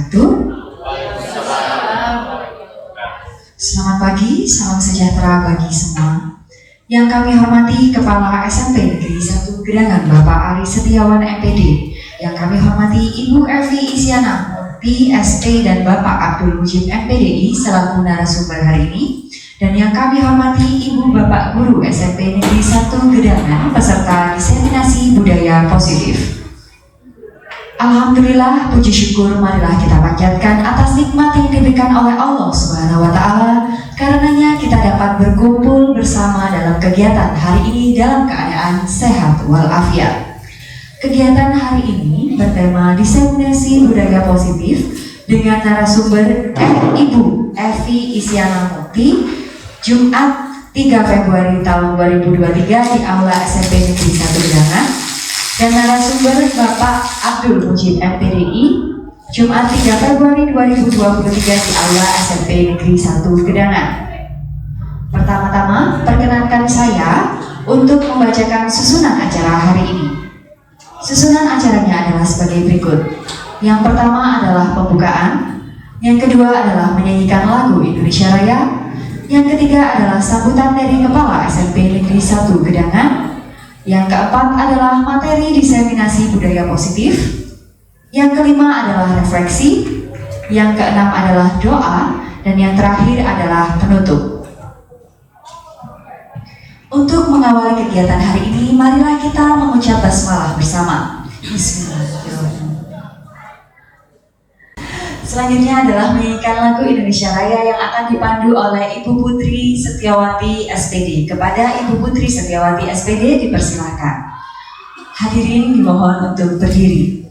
wabarakatuh. Selamat pagi, salam sejahtera bagi semua. Yang kami hormati Kepala SMP Negeri 1 Gedangan Bapak Ari Setiawan MPD. Yang kami hormati Ibu Evi Isyana Murti SP dan Bapak Abdul Mujib MPDI selaku narasumber hari ini. Dan yang kami hormati Ibu Bapak Guru SMP Negeri 1 Gedangan peserta diseminasi budaya positif. Alhamdulillah, puji syukur marilah kita panjatkan atas nikmat yang diberikan oleh Allah Subhanahu wa Ta'ala. Karenanya kita dapat berkumpul bersama dalam kegiatan hari ini dalam keadaan sehat walafiat. Kegiatan hari ini bertema diseminasi budaya positif dengan narasumber Ibu Evi Isyana Murti, Jumat 3 Februari tahun 2023 di Aula SMP Negeri 1 Gedangan. Dan narasumber Bapak Abdul Mujib MPDI, Jumat 3 Februari 2023 di Aula SMP Negeri 1 Gedangan. Pertama-tama, perkenankan saya untuk membacakan susunan acara hari ini. Susunan acaranya adalah sebagai berikut. Yang pertama adalah pembukaan, yang kedua adalah menyanyikan lagu Indonesia Raya, yang ketiga adalah sambutan dari Kepala SMP Negeri 1 Gedangan, yang keempat adalah materi diseminasi budaya positif, yang kelima adalah refleksi, yang keenam adalah doa, dan yang terakhir adalah penutup. Untuk mengawali kegiatan hari ini, marilah kita mengucap basmalah bersama. Bismillahirrahmanirrahim. Selanjutnya adalah menyanyikan lagu Indonesia Raya yang akan dipandu oleh Ibu Putri Setiawati SPD. Kepada Ibu Putri Setiawati SPD dipersilakan. Hadirin dimohon untuk berdiri.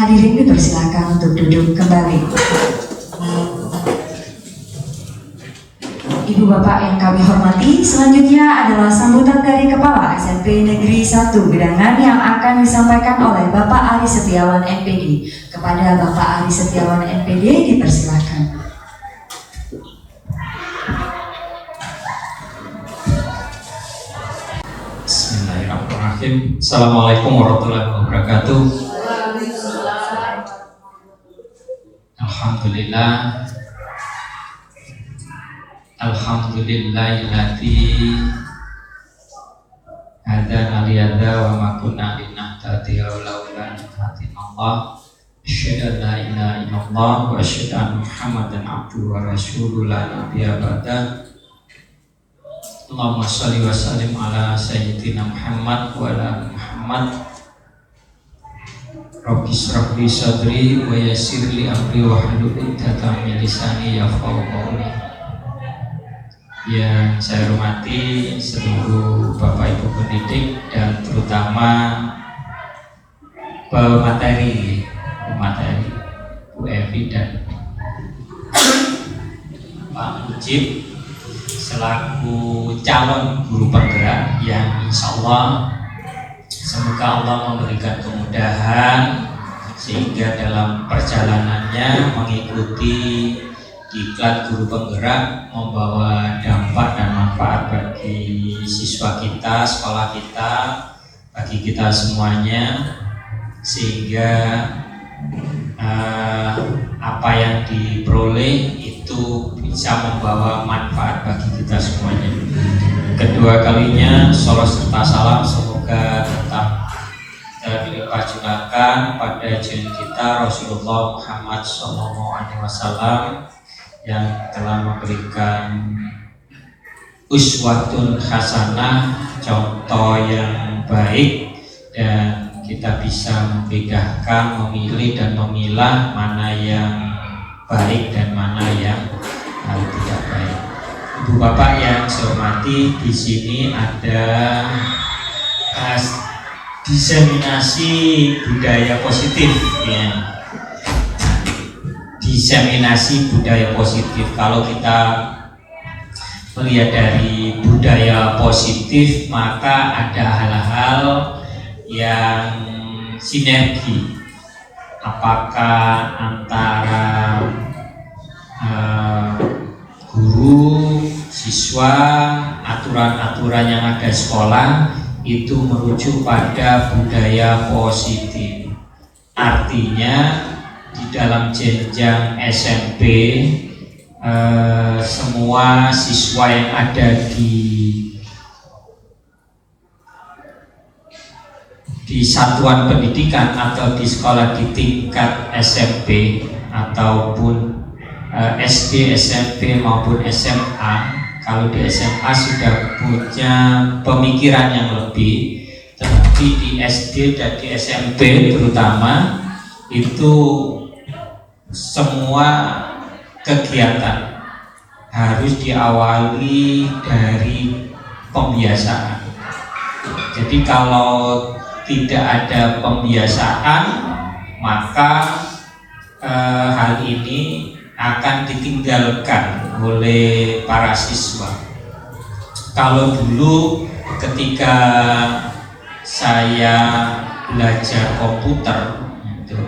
Hadirin dipersilakan untuk duduk kembali. Ibu Bapak yang kami hormati, selanjutnya adalah sambutan dari Kepala SMP Negeri 1 Gedangan yang akan disampaikan oleh Bapak Ari Setiawan MPD. Kepada Bapak Ari Setiawan MPD dipersilakan. Bismillahirrahmanirrahim. Assalamualaikum warahmatullahi wabarakatuh. Alhamdulillah, alhamdulillahilladzi hadana lihada wa ma kunna linahtadiya laula an hadinallah. Asyhadu an la ilaha illallah wa asyhadu anna Muhammadan abduhu wa rasuluhu la nabiyya ba'da. Allahumma shalli wa sallim ala sayyidina Muhammad wa ala Muhammad. Rabbi shrah li sadri wa yassir li amri wahlul 'uqdatam min lisani yafqahu qawli. Yang saya hormati seluruh Bapak Ibu pendidik dan terutama pemateri Bu Evi dan Pak Mujib selaku calon guru penggerak yang insya Allah semoga Allah memberikan kemudahan sehingga dalam perjalanannya mengikuti diklat guru penggerak membawa dampak dan manfaat bagi siswa kita, sekolah kita, bagi kita semuanya, sehingga apa yang diperoleh itu bisa membawa manfaat bagi kita semuanya. Kedua kalinya salam serta salam semoga tetap dilipat junakan pada junjungan kita Rasulullah Muhammad SAW yang telah memberikan uswatun hasanah, contoh yang baik, dan kita bisa membedakan, memilih dan memilah mana yang baik dan mana yang tidak baik. Ibu bapak yang saya hormati, di sini ada diseminasi budaya positif ya. Diseminasi budaya positif. Kalau kita melihat dari budaya positif, maka ada hal-hal yang sinergi, apakah antara guru, siswa, aturan-aturan yang ada di sekolah itu merujuk pada budaya positif. Artinya di dalam jenjang SMP semua siswa yang ada di satuan pendidikan atau di sekolah di tingkat SMP ataupun SD, SMP maupun SMA, kalau di SMA sudah punya pemikiran yang lebih, tetapi di SD dan di SMP terutama itu semua kegiatan harus diawali dari pembiasaan. Jadi kalau tidak ada pembiasaan, maka hal ini akan ditinggalkan oleh para siswa. Kalau dulu ketika saya belajar komputer itu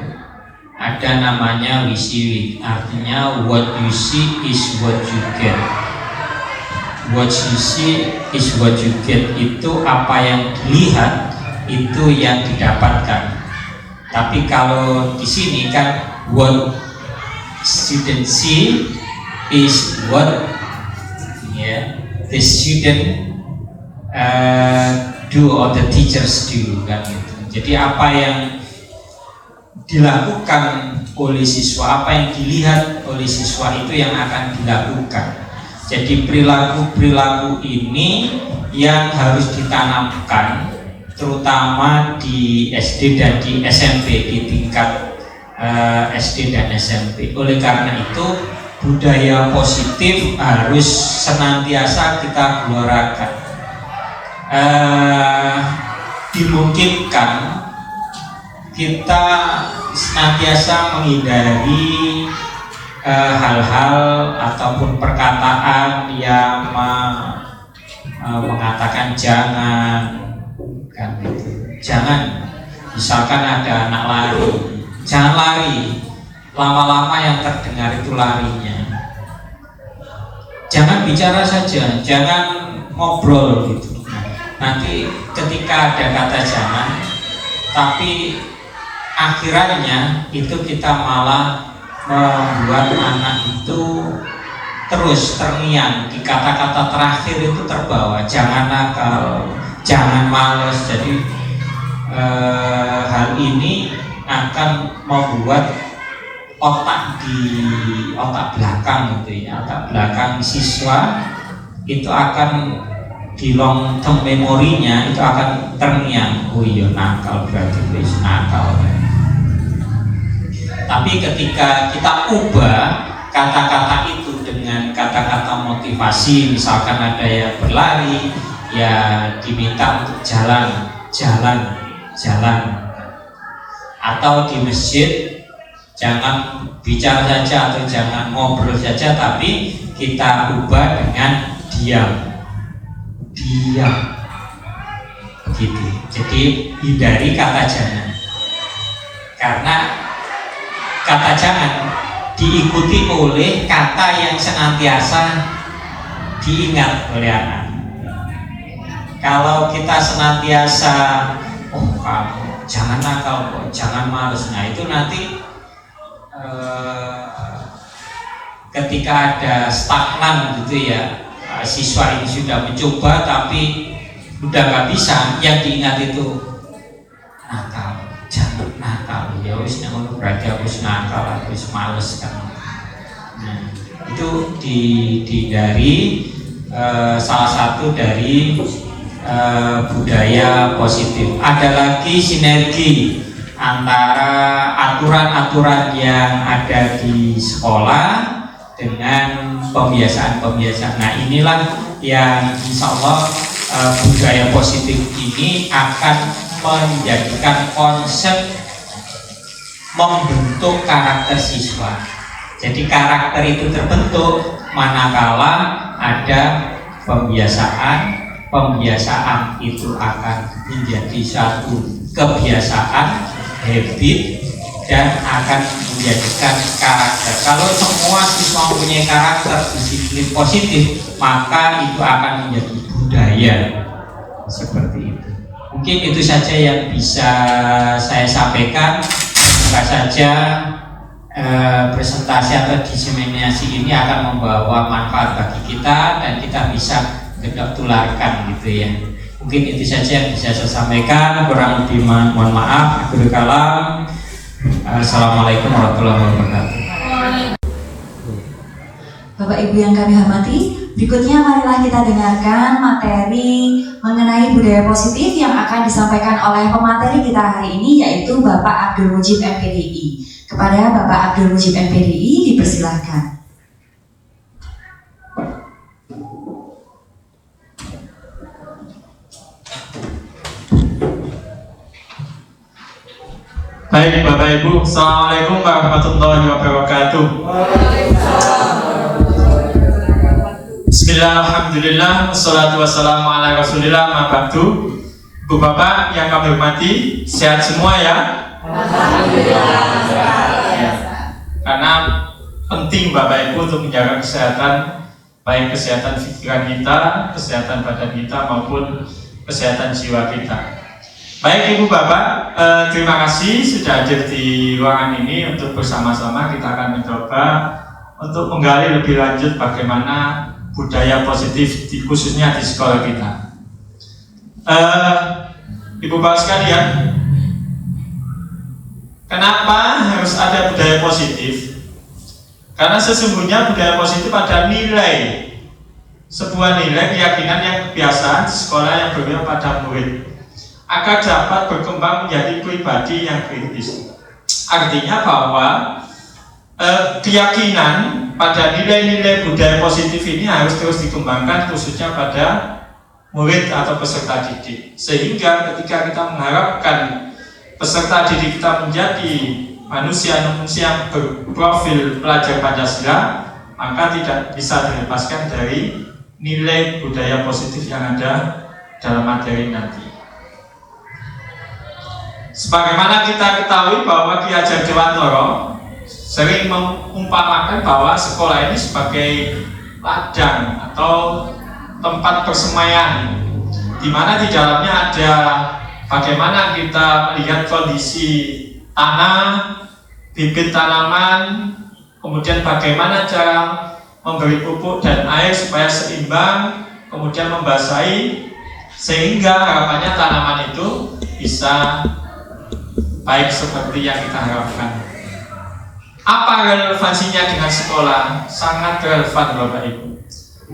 ada namanya WYSIWYG, artinya what you see is what you get. What you see is what you get, itu apa yang dilihat itu yang didapatkan. Tapi kalau di sini kan what student see is what the student do or the teachers do kan gitu. Jadi apa yang dilakukan oleh siswa, apa yang dilihat oleh siswa itu yang akan dilakukan. Jadi perilaku ini yang harus ditanamkan terutama di SD dan di SMP, di tingkat SD dan SMP. Oleh karena itu budaya positif harus senantiasa kita gelorakan. Dimungkinkan kita senantiasa menghindari hal-hal ataupun perkataan yang mengatakan jangan, kan gitu. Jangan, misalkan ada anak lari, jangan lari, lama-lama yang terdengar itu larinya. Jangan bicara saja, jangan ngobrol gitu. Nanti ketika ada kata jangan, tapi akhirannya itu kita malah membuat anak itu terus terngiang di kata-kata terakhir itu terbawa, jangan nakal, jangan malas. Jadi hal ini akan membuat otak belakang gitu ya, otak belakang siswa itu akan di long term memorinya itu akan terngiang, oh iya nakal berarti wis nakal. Tapi ketika kita ubah kata-kata itu dengan kata-kata motivasi, misalkan ada yang berlari, ya diminta untuk jalan. Atau di masjid jangan bicara saja atau jangan ngobrol saja, tapi kita ubah dengan diam begitu. Jadi hindari kata jangan, karena kata jangan diikuti oleh kata yang senantiasa diingat oleh anak. Kalau kita senantiasa, oh kamu jangan nakal kok, jangan males, nah itu nanti ketika ada stagnan gitu ya, siswa ini sudah mencoba tapi udah nggak bisa, yang diingat itu nakal, jangan nakal, ya wis ngono berarti aku nakal, aku males kan. Nah itu dihindari, salah satu dari budaya positif. Ada lagi sinergi antara aturan-aturan yang ada di sekolah dengan pembiasaan-pembiasaan. Nah inilah yang insya Allah budaya positif ini akan menjadikan konsep membentuk karakter siswa. Jadi karakter itu terbentuk manakala ada pembiasaan itu akan menjadi satu kebiasaan, habit, dan akan menjadikan karakter. Kalau semua siswa mempunyai karakter disiplin positif, maka itu akan menjadi budaya seperti itu. Mungkin itu saja yang bisa saya sampaikan. Semoga saja presentasi atau diseminasi ini akan membawa manfaat bagi kita dan kita bisa kita tularkan gitu ya. Mungkin itu saja yang bisa saya sampaikan, kurang lebih mohon maaf. Akhirul kalam. Assalamualaikum warahmatullahi wabarakatuh. Bapak Ibu yang kami hormati, berikutnya marilah kita dengarkan materi mengenai budaya positif yang akan disampaikan oleh pemateri kita hari ini, yaitu Bapak Abdul Mujib MPDI. Kepada Bapak Abdul Mujib MPDI dipersilahkan. Baik Bapak Ibu, Assalamualaikum warahmatullahi wabarakatuh. Bismillah, alhamdulillah, wassalatu wassalamu ala rasulillah, ma ba'du. Ibu Bapak yang kami hormati, sehat semua ya? Alhamdulillah. Karena penting Bapak Ibu untuk menjaga kesehatan, baik kesehatan pikiran kita, kesehatan badan kita maupun kesehatan jiwa kita. Baik Ibu Bapak, terima kasih sudah hadir di ruangan ini untuk bersama-sama kita akan mencoba untuk menggali lebih lanjut bagaimana budaya positif khususnya di sekolah kita. Ibu Bapak sekalian, kenapa harus ada budaya positif? Karena sesungguhnya budaya positif ada nilai, sebuah nilai keyakinan yang kebiasaan di sekolah yang berbeda pada murid agar dapat berkembang menjadi pribadi yang kritis. Artinya bahwa keyakinan pada nilai-nilai budaya positif ini harus terus dikembangkan khususnya pada murid atau peserta didik. Sehingga ketika kita mengharapkan peserta didik kita menjadi manusia-manusia yang berprofil pelajar Pancasila, maka tidak bisa dilepaskan dari nilai budaya positif yang ada dalam materi nanti. Sebagaimana kita ketahui bahwa Ki Hajar Dewantara sering mengumpamakan bahwa sekolah ini sebagai ladang atau tempat persemaian, di mana di dalamnya ada bagaimana kita melihat kondisi tanah, bibit tanaman, kemudian bagaimana cara memberi pupuk dan air supaya seimbang, kemudian membasahi sehingga harapannya tanaman itu bisa baik seperti yang kita harapkan. Apa relevansinya dengan sekolah? Sangat relevan Bapak Ibu.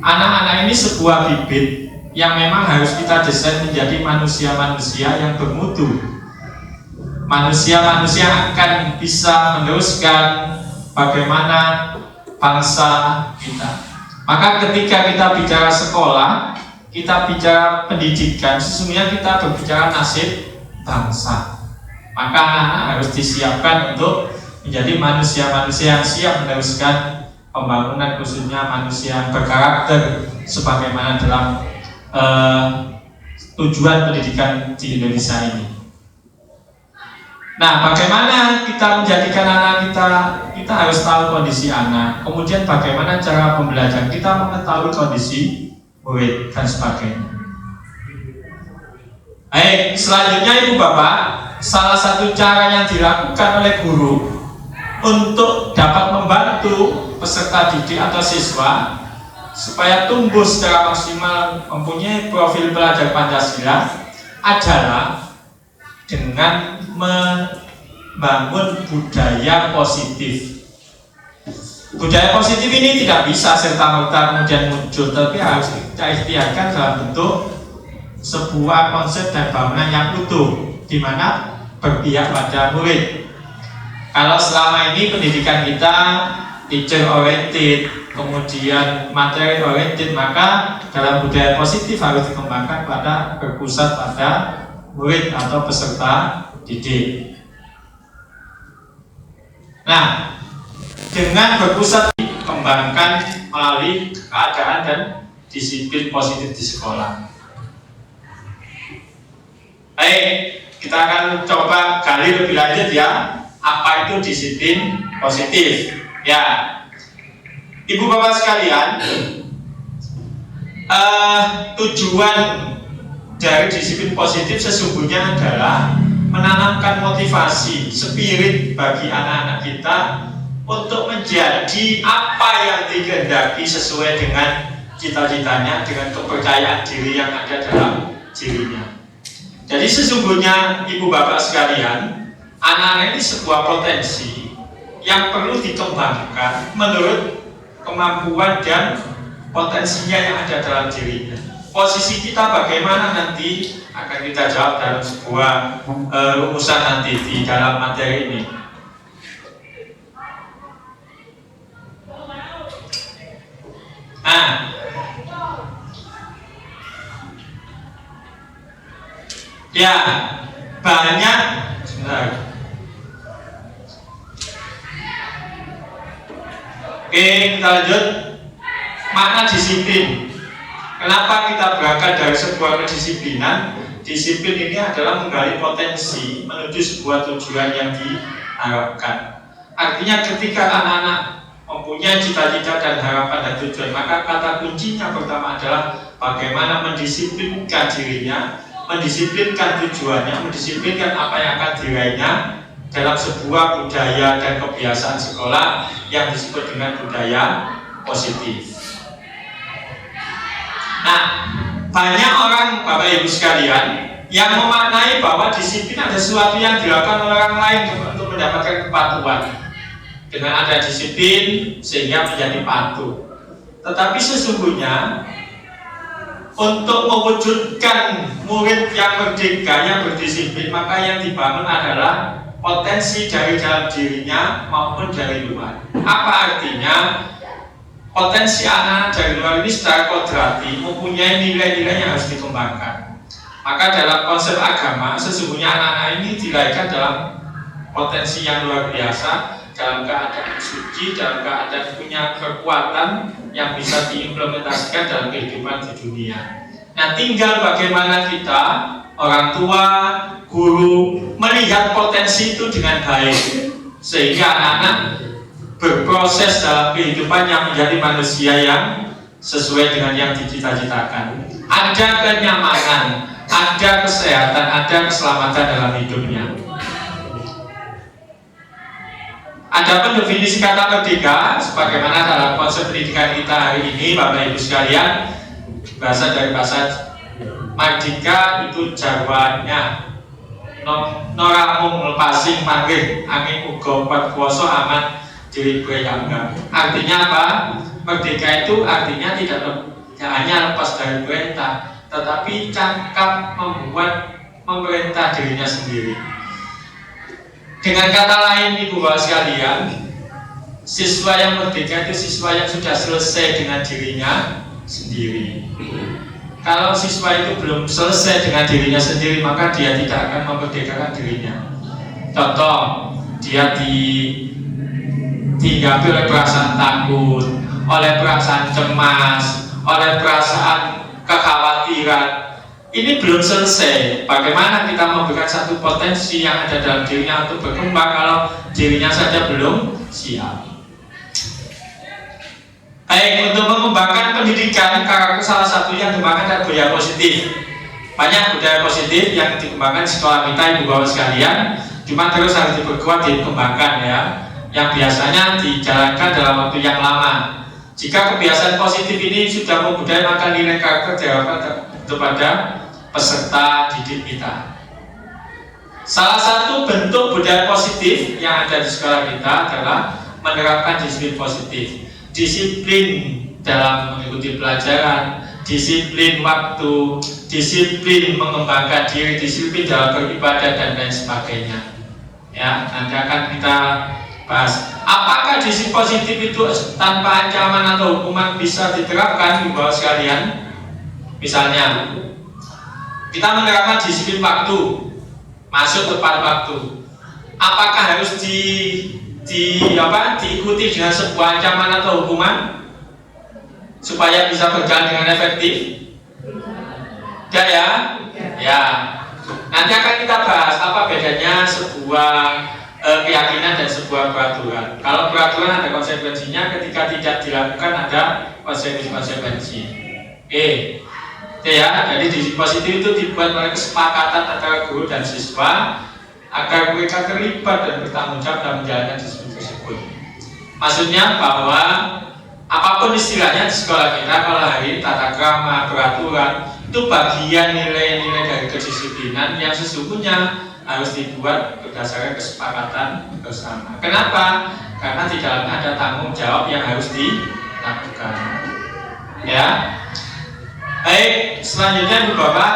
Anak-anak ini sebuah bibit yang memang harus kita desain menjadi manusia-manusia yang bermutu. manusia-manusia akan bisa meneruskan bagaimana bangsa kita. Maka ketika kita bicara sekolah, kita bicara pendidikan, sesungguhnya kita berbicara nasib bangsa. Maka anak-anak harus disiapkan untuk menjadi manusia-manusia yang siap meneruskan pembangunan, khususnya manusia yang berkarakter sebagaimana dalam tujuan pendidikan di Indonesia ini. Nah, bagaimana kita menjadikan anak kita? Kita harus tahu kondisi anak. Kemudian bagaimana cara pembelajaran? Kita mengetahui kondisi murid dan sebagainya. Baik, selanjutnya Ibu Bapak, salah satu cara yang dilakukan oleh guru untuk dapat membantu peserta didik atau siswa supaya tumbuh secara maksimal mempunyai profil pelajar Pancasila adalah dengan membangun budaya positif. Budaya positif ini tidak bisa serta-merta kemudian muncul, tapi harus kita ikhtiarkan dalam bentuk sebuah konsep dan bangunan yang utuh, di mana berpihak pada murid. Kalau selama ini pendidikan kita teacher oriented, kemudian materi oriented, maka dalam budaya positif harus dikembangkan pada berpusat pada murid atau peserta didik. Nah, dengan berpusat dikembangkan melalui keadaan dan disiplin positif di sekolah. Baik, kita akan coba gali lebih lanjut ya, apa itu disiplin positif. Ya, Ibu Bapak sekalian, tujuan dari disiplin positif sesungguhnya adalah menanamkan motivasi, spirit bagi anak-anak kita untuk menjadi apa yang dikehendaki sesuai dengan cita-citanya, dengan kepercayaan diri yang ada dalam dirinya. Jadi sesungguhnya Ibu Bapak sekalian, anak-anak ini sebuah potensi yang perlu dikembangkan menurut kemampuan dan potensinya yang ada dalam dirinya. Posisi kita bagaimana nanti akan kita jawab dalam sebuah rumusan nanti di dalam materi ini. Nah, ya banyak. Sebentar. Oke, kita lanjut. Makna disiplin. Kenapa kita berangkat dari sebuah kedisiplinan? Disiplin ini adalah menggali potensi menuju sebuah tujuan yang diharapkan. Artinya ketika anak-anak mempunyai cita-cita dan harapan dan tujuan, maka kata kuncinya pertama adalah bagaimana mendisiplinkan dirinya, mendisiplinkan tujuannya, mendisiplinkan apa yang akan diraihnya dalam sebuah budaya dan kebiasaan sekolah yang disebut dengan budaya positif. Nah, banyak orang Bapak Ibu sekalian yang memaknai bahwa disiplin ada sesuatu yang dilakukan oleh orang lain untuk mendapatkan kepatuhan. Dengan ada disiplin sehingga menjadi patuh. Tetapi sesungguhnya untuk mewujudkan murid yang merdeka, yang berdisiplin, maka yang dibangun adalah potensi dari dalam dirinya maupun dari luar. Apa artinya? Potensi anak dari luar ini secara kodrati mempunyai nilai-nilai yang harus dikembangkan. Maka dalam konsep agama sesungguhnya anak-anak ini dilahirkan dalam potensi yang luar biasa, dalam keadaan suci, dalam keadaan punya kekuatan yang bisa diimplementasikan dalam kehidupan di dunia. Nah, tinggal bagaimana kita, orang tua, guru, melihat potensi itu dengan baik, sehingga anak-anak berproses dalam kehidupan yang menjadi manusia yang sesuai dengan yang dicita-citakan. Ada kenyamanan, ada kesehatan, ada keselamatan dalam hidupnya. Adapun definisi kata merdeka, sebagaimana dalam konsep pendidikan kita hari ini, Bapak Ibu sekalian, bahasa dari bahasa merdeka itu jarwannya noramung lepasing panggih angin uga pat kuwasa aman diri berangga. Artinya apa? Merdeka itu artinya tidak hanya lepas dari perintah, tetapi cangkap membuat memerintah dirinya sendiri. Dengan kata lain, ibu bapak sekalian, siswa yang merdeka itu siswa yang sudah selesai dengan dirinya sendiri. Kalau siswa itu belum selesai dengan dirinya sendiri, maka dia tidak akan memerdekakan dirinya. Contoh, dia dihinggapi oleh perasaan takut, oleh perasaan cemas, oleh perasaan kekhawatiran. Ini belum selesai. Bagaimana kita memberikan satu potensi yang ada dalam dirinya untuk berkembang kalau dirinya saja belum siap? Baik, untuk mengembangkan pendidikan, karakter salah satu yang dikembangkan adalah budaya positif. Banyak budaya positif yang dikembangkan di sekolah kita, ibu bapak sekalian. Cuma terus harus diperkuat, dikembangkan ya. Yang biasanya dijalankan dalam waktu yang lama. Jika kebiasaan positif ini sudah membudaya, maka nilai karakter diharapkan kepada peserta didik kita. Salah satu bentuk budaya positif yang ada di sekolah kita adalah menerapkan disiplin positif. Disiplin dalam mengikuti pelajaran, disiplin waktu, disiplin mengembangkan diri, disiplin dalam beribadah dan lain sebagainya. Ya, nanti akan kita bahas. Apakah disiplin positif itu tanpa ancaman atau hukuman bisa diterapkan di bawah sekalian? Misalnya, kita menerapkan disiplin waktu, masuk tepat waktu. Apakah harus diikuti dengan sebuah ancaman atau hukuman supaya bisa berjalan dengan efektif? Ya, ya, ya. Nanti akan kita bahas apa bedanya sebuah keyakinan dan sebuah peraturan. Kalau peraturan ada konsekuensinya, ketika tidak dilakukan ada konsekuensi. Ya, jadi disiplin positif itu dibuat oleh kesepakatan antara guru dan siswa agar mereka terlibat dan bertanggung jawab dalam menjalankan disiplin tersebut. Maksudnya bahwa apapun istilahnya di sekolah kita, kalau hari tata krama, peraturan, itu bagian nilai-nilai dari kedisiplinan yang sesungguhnya harus dibuat berdasarkan kesepakatan bersama. Kenapa? Karena di dalamnya ada tanggung jawab yang harus dilakukan. Ya. Baik, selanjutnya ibu bapak.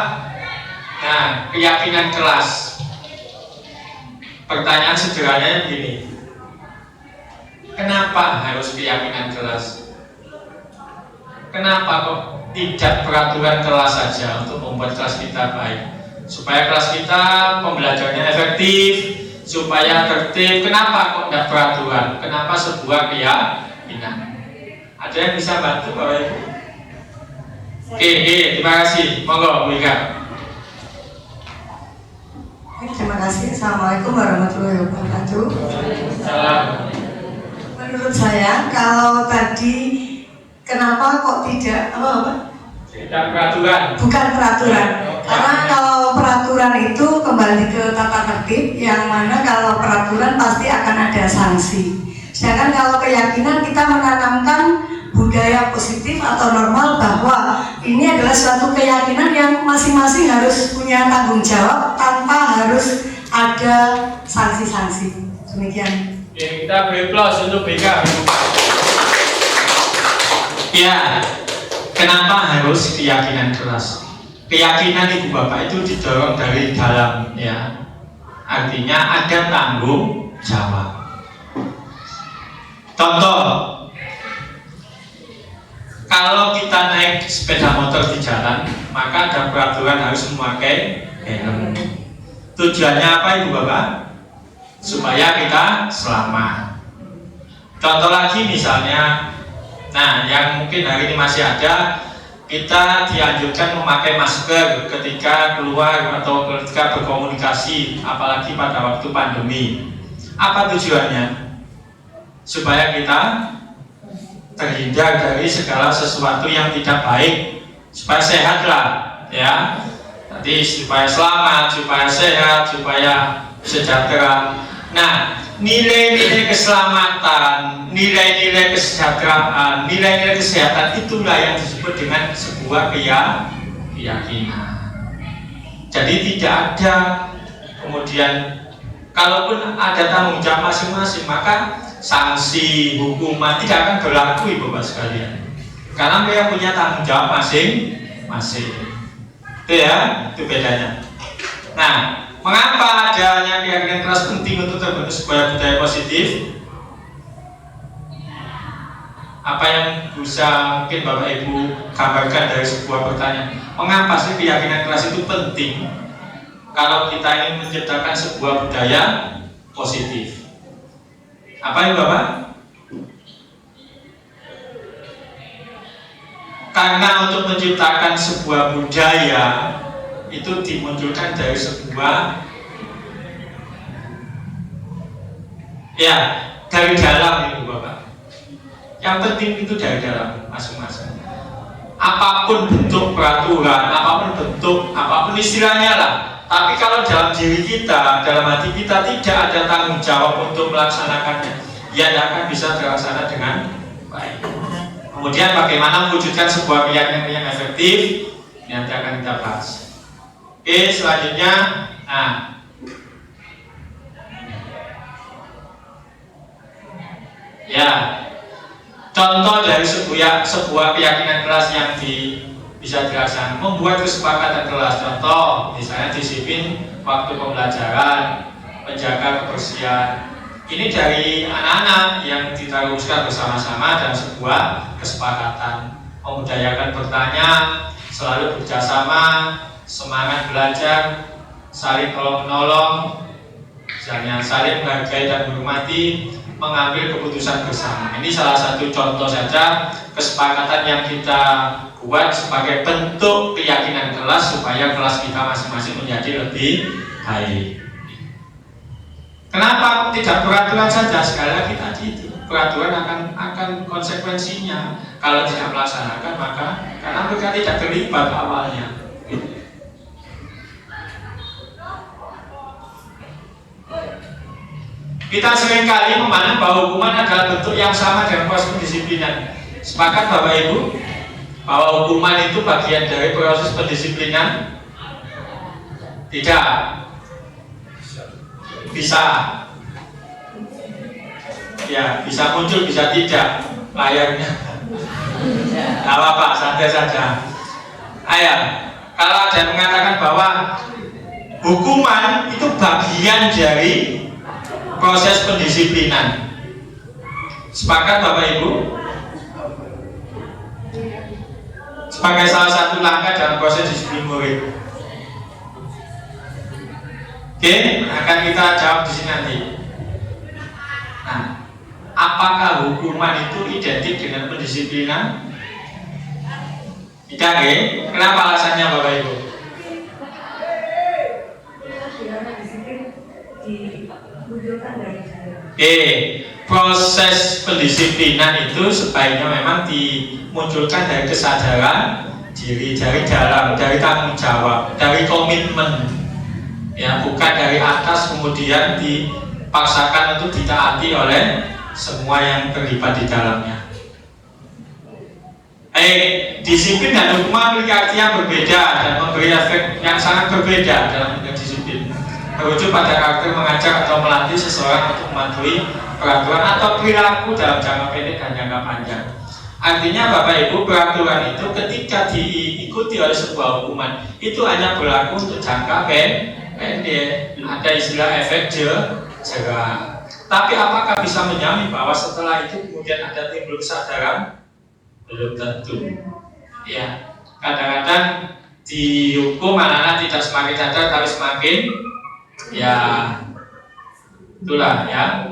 Nah, keyakinan kelas. Pertanyaan sederhananya begini. Kenapa harus keyakinan kelas? Kenapa kok tidak peraturan kelas saja untuk membuat kelas kita baik? Supaya kelas kita pembelajarannya efektif, supaya tertib. Kenapa kok tidak peraturan? Kenapa sebuah keyakinan? Ada yang bisa bantu Bapak Ibu? Oke, terima kasih. Monggo, Bu Ika. Terima kasih. Assalamualaikum warahmatullahi wabarakatuh. Salam. Menurut saya, kalau tadi kenapa kok tidak Tidak peraturan. bukan peraturan? Karena kalau peraturan itu kembali ke tata tertib, yang mana kalau peraturan pasti akan ada sanksi. Sedangkan kalau keyakinan kita menanamkan budaya positif atau normal bahwa ini adalah suatu keyakinan yang masing-masing harus punya tanggung jawab tanpa harus ada sanksi-sanksi. Demikian. Oke, kita beri aplaus untuk BK. Ya, kenapa harus keyakinan kelas? Keyakinan ibu bapak itu didorong dari dalam, ya. Artinya ada tanggung jawab. Contoh, kalau kita naik sepeda motor di jalan, maka ada peraturan harus memakai helm. Tujuannya apa ibu bapak? Supaya kita selamat. Contoh lagi misalnya, nah yang mungkin hari ini masih ada, kita dianjurkan memakai masker ketika keluar atau ketika berkomunikasi, apalagi pada waktu pandemi. Apa tujuannya? Supaya kita terhindar dari segala sesuatu yang tidak baik, supaya sehat lah, ya. Nanti supaya selamat, supaya sehat, supaya sejahtera. Nah, nilai-nilai keselamatan, nilai-nilai kesejahteraan, nilai-nilai kesehatan itulah yang disebut dengan sebuah keyakinan. Jadi tidak ada kemudian, kalaupun ada tanggung jawab masing-masing, maka sanksi, hukuman tidak akan berlaku ibu bapak sekalian, karena mereka punya tanggung jawab masing-masing. Itu ya, itu bedanya. Nah, Mengapa adanya keyakinan keras penting untuk terbentuk sebuah budaya positif? Apa yang bisa mungkin Bapak Ibu gambarkan dari sebuah pertanyaan? Mengapa sih keyakinan keras itu penting kalau kita ingin menciptakan sebuah budaya positif? Apa itu Bapak? Karena untuk menciptakan sebuah budaya itu dimunculkan dari sebuah dari dalam itu Bapak. Yang penting itu dari dalam masing-masing. Apapun bentuk peraturan, apapun istilahnya lah. Tapi kalau dalam diri kita, dalam hati kita tidak ada tanggung jawab untuk melaksanakannya, ya tidak akan bisa terlaksana dengan baik. Kemudian bagaimana mewujudkan sebuah keyakinan yang efektif, yang akan kita bahas. Oke, selanjutnya, contoh dari sebuah keyakinan keras yang bisa dilaksanakan, membuat kesepakatan kelas. Contoh, misalnya disiplin waktu pembelajaran, menjaga kebersihan. Ini dari anak-anak yang ditaruhkan bersama-sama dalam sebuah kesepakatan, memudayakan bertanya, selalu bekerjasama, semangat belajar, saling tolong-menolong, misalnya saling menghargai dan menghormati, mengambil keputusan bersama. Ini salah satu contoh saja kesepakatan yang kita buat sebagai bentuk keyakinan kelas supaya kelas kita masing-masing menjadi lebih baik. Kenapa tidak peraturan saja? Sekali lagi tadi itu peraturan akan konsekuensinya kalau tidak melaksanakan, maka karena mereka tidak terlibat awalnya. Kita seringkali memandang bahwa hukuman adalah bentuk yang sama dengan proses pendisiplinan. Sepakat Bapak Ibu bahwa hukuman itu bagian dari proses pendisiplinan? Tidak. Bisa. Ya, bisa muncul, bisa tidak. Layarnya. Tidak apa-apa, santai saja. Ayo, kalau ada yang mengatakan bahwa hukuman itu bagian dari proses pendisiplinan, sepakat Bapak Ibu? Sebagai salah satu langkah dalam proses disiplin murid. Oke, akan kita jawab di sini nanti. Nah, apakah hukuman itu identik dengan pendisiplinan? Tidak, ya? Kenapa alasannya Bapak Ibu? Proses pendisiplinan itu sebaiknya memang dimunculkan dari kesadaran diri, dari dalam, dari tanggung jawab, dari komitmen, ya, bukan dari atas kemudian dipaksakan untuk ditaati oleh semua yang terlibat di dalamnya. Disiplin dan hukuman memiliki arti yang berbeda dan memberi efek yang sangat berbeda dalam disiplin. Merujuk pada karakter mengajar atau melatih seseorang untuk mematuhi peraturan atau perilaku dalam jangka pendek dan jangka panjang. Artinya Bapak Ibu, peraturan itu ketika diikuti oleh sebuah hukuman itu hanya berlaku untuk jangka pendek. Ada istilah efek jerah. Tapi apakah bisa menjamin bahwa setelah itu kemudian ada timbul kesadaran? Belum tentu. Ya, kadang-kadang dihukum anak-anak tidak semakin sadar tapi semakin, ya, itulah ya.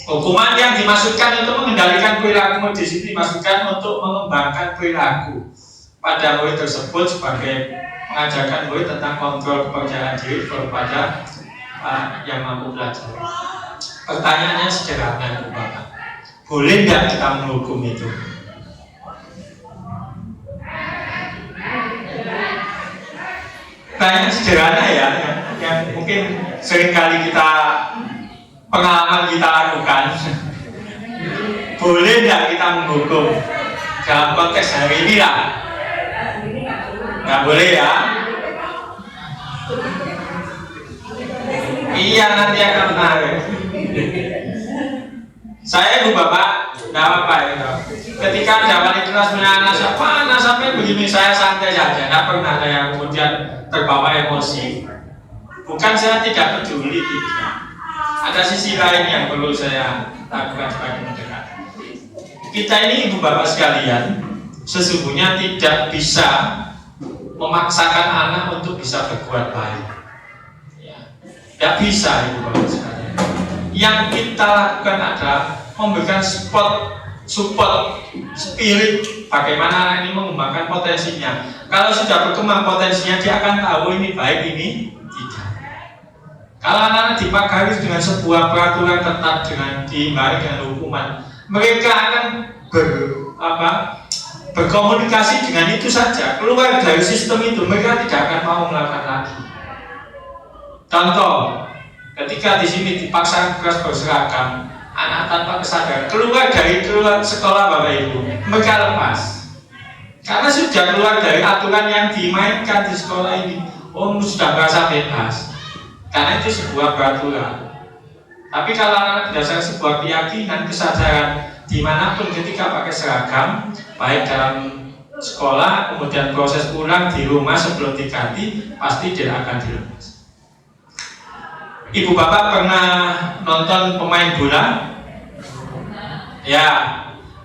Hukuman yang dimaksudkan untuk mengendalikan perilaku di sini dimaksudkan untuk mengembangkan perilaku pada murid tersebut sebagai mengajarkan murid tentang kontrol kepercayaan diri kepada yang mampu belajar. Pertanyaannya sederhana, Bapak. Boleh nggak kita menghukum itu? Pertanyaan sederhana ya, yang mungkin seringkali kita pengalaman kita lakukan. Boleh nggak kita menghukum dalam konteks hari ini lah? Nggak boleh ya? Iya, nanti akan menarik. Saya Bu Bapak, nggak apa-apa gitu. Ketika ada wali kelas menahan sampai begini, saya santai saja, nggak pernah ada yang kemudian terbawa emosi. Bukan saya tidak peduli, tidak. Ada sisi lain yang perlu saya lakukan sebagai pendekatan. Kita ini ibu bapak sekalian, sesungguhnya tidak bisa memaksakan anak untuk bisa berbuat baik. Ya, tidak bisa ibu bapak sekalian. Yang kita lakukan adalah memberikan support spirit bagaimana anak ini mengembangkan potensinya. Kalau sudah berkembang potensinya, dia akan tahu ini baik, ini tidak. Kalau anak-anak dipagari dengan sebuah peraturan ketat, dengan diimbangi dengan hukuman, mereka akan berkomunikasi dengan itu saja. Keluar dari sistem itu, mereka tidak akan mau melakukan lagi. Contoh, ketika di sini dipaksa keras berseragam, anak tanpa kesadaran keluar dari sekolah Bapak Ibu, mereka lepas. Karena sudah keluar dari aturan yang dimainkan di sekolah ini, sudah merasa bebas. Karena itu sebuah peraturan. Tapi kalau anak berdasarkan sebuah keyakinan, kesadaran, dimanapun ketika pakai seragam, baik dalam sekolah, kemudian proses pulang di rumah sebelum diganti, pasti dia akan dilepas. Ibu bapak pernah nonton pemain bola? Ya,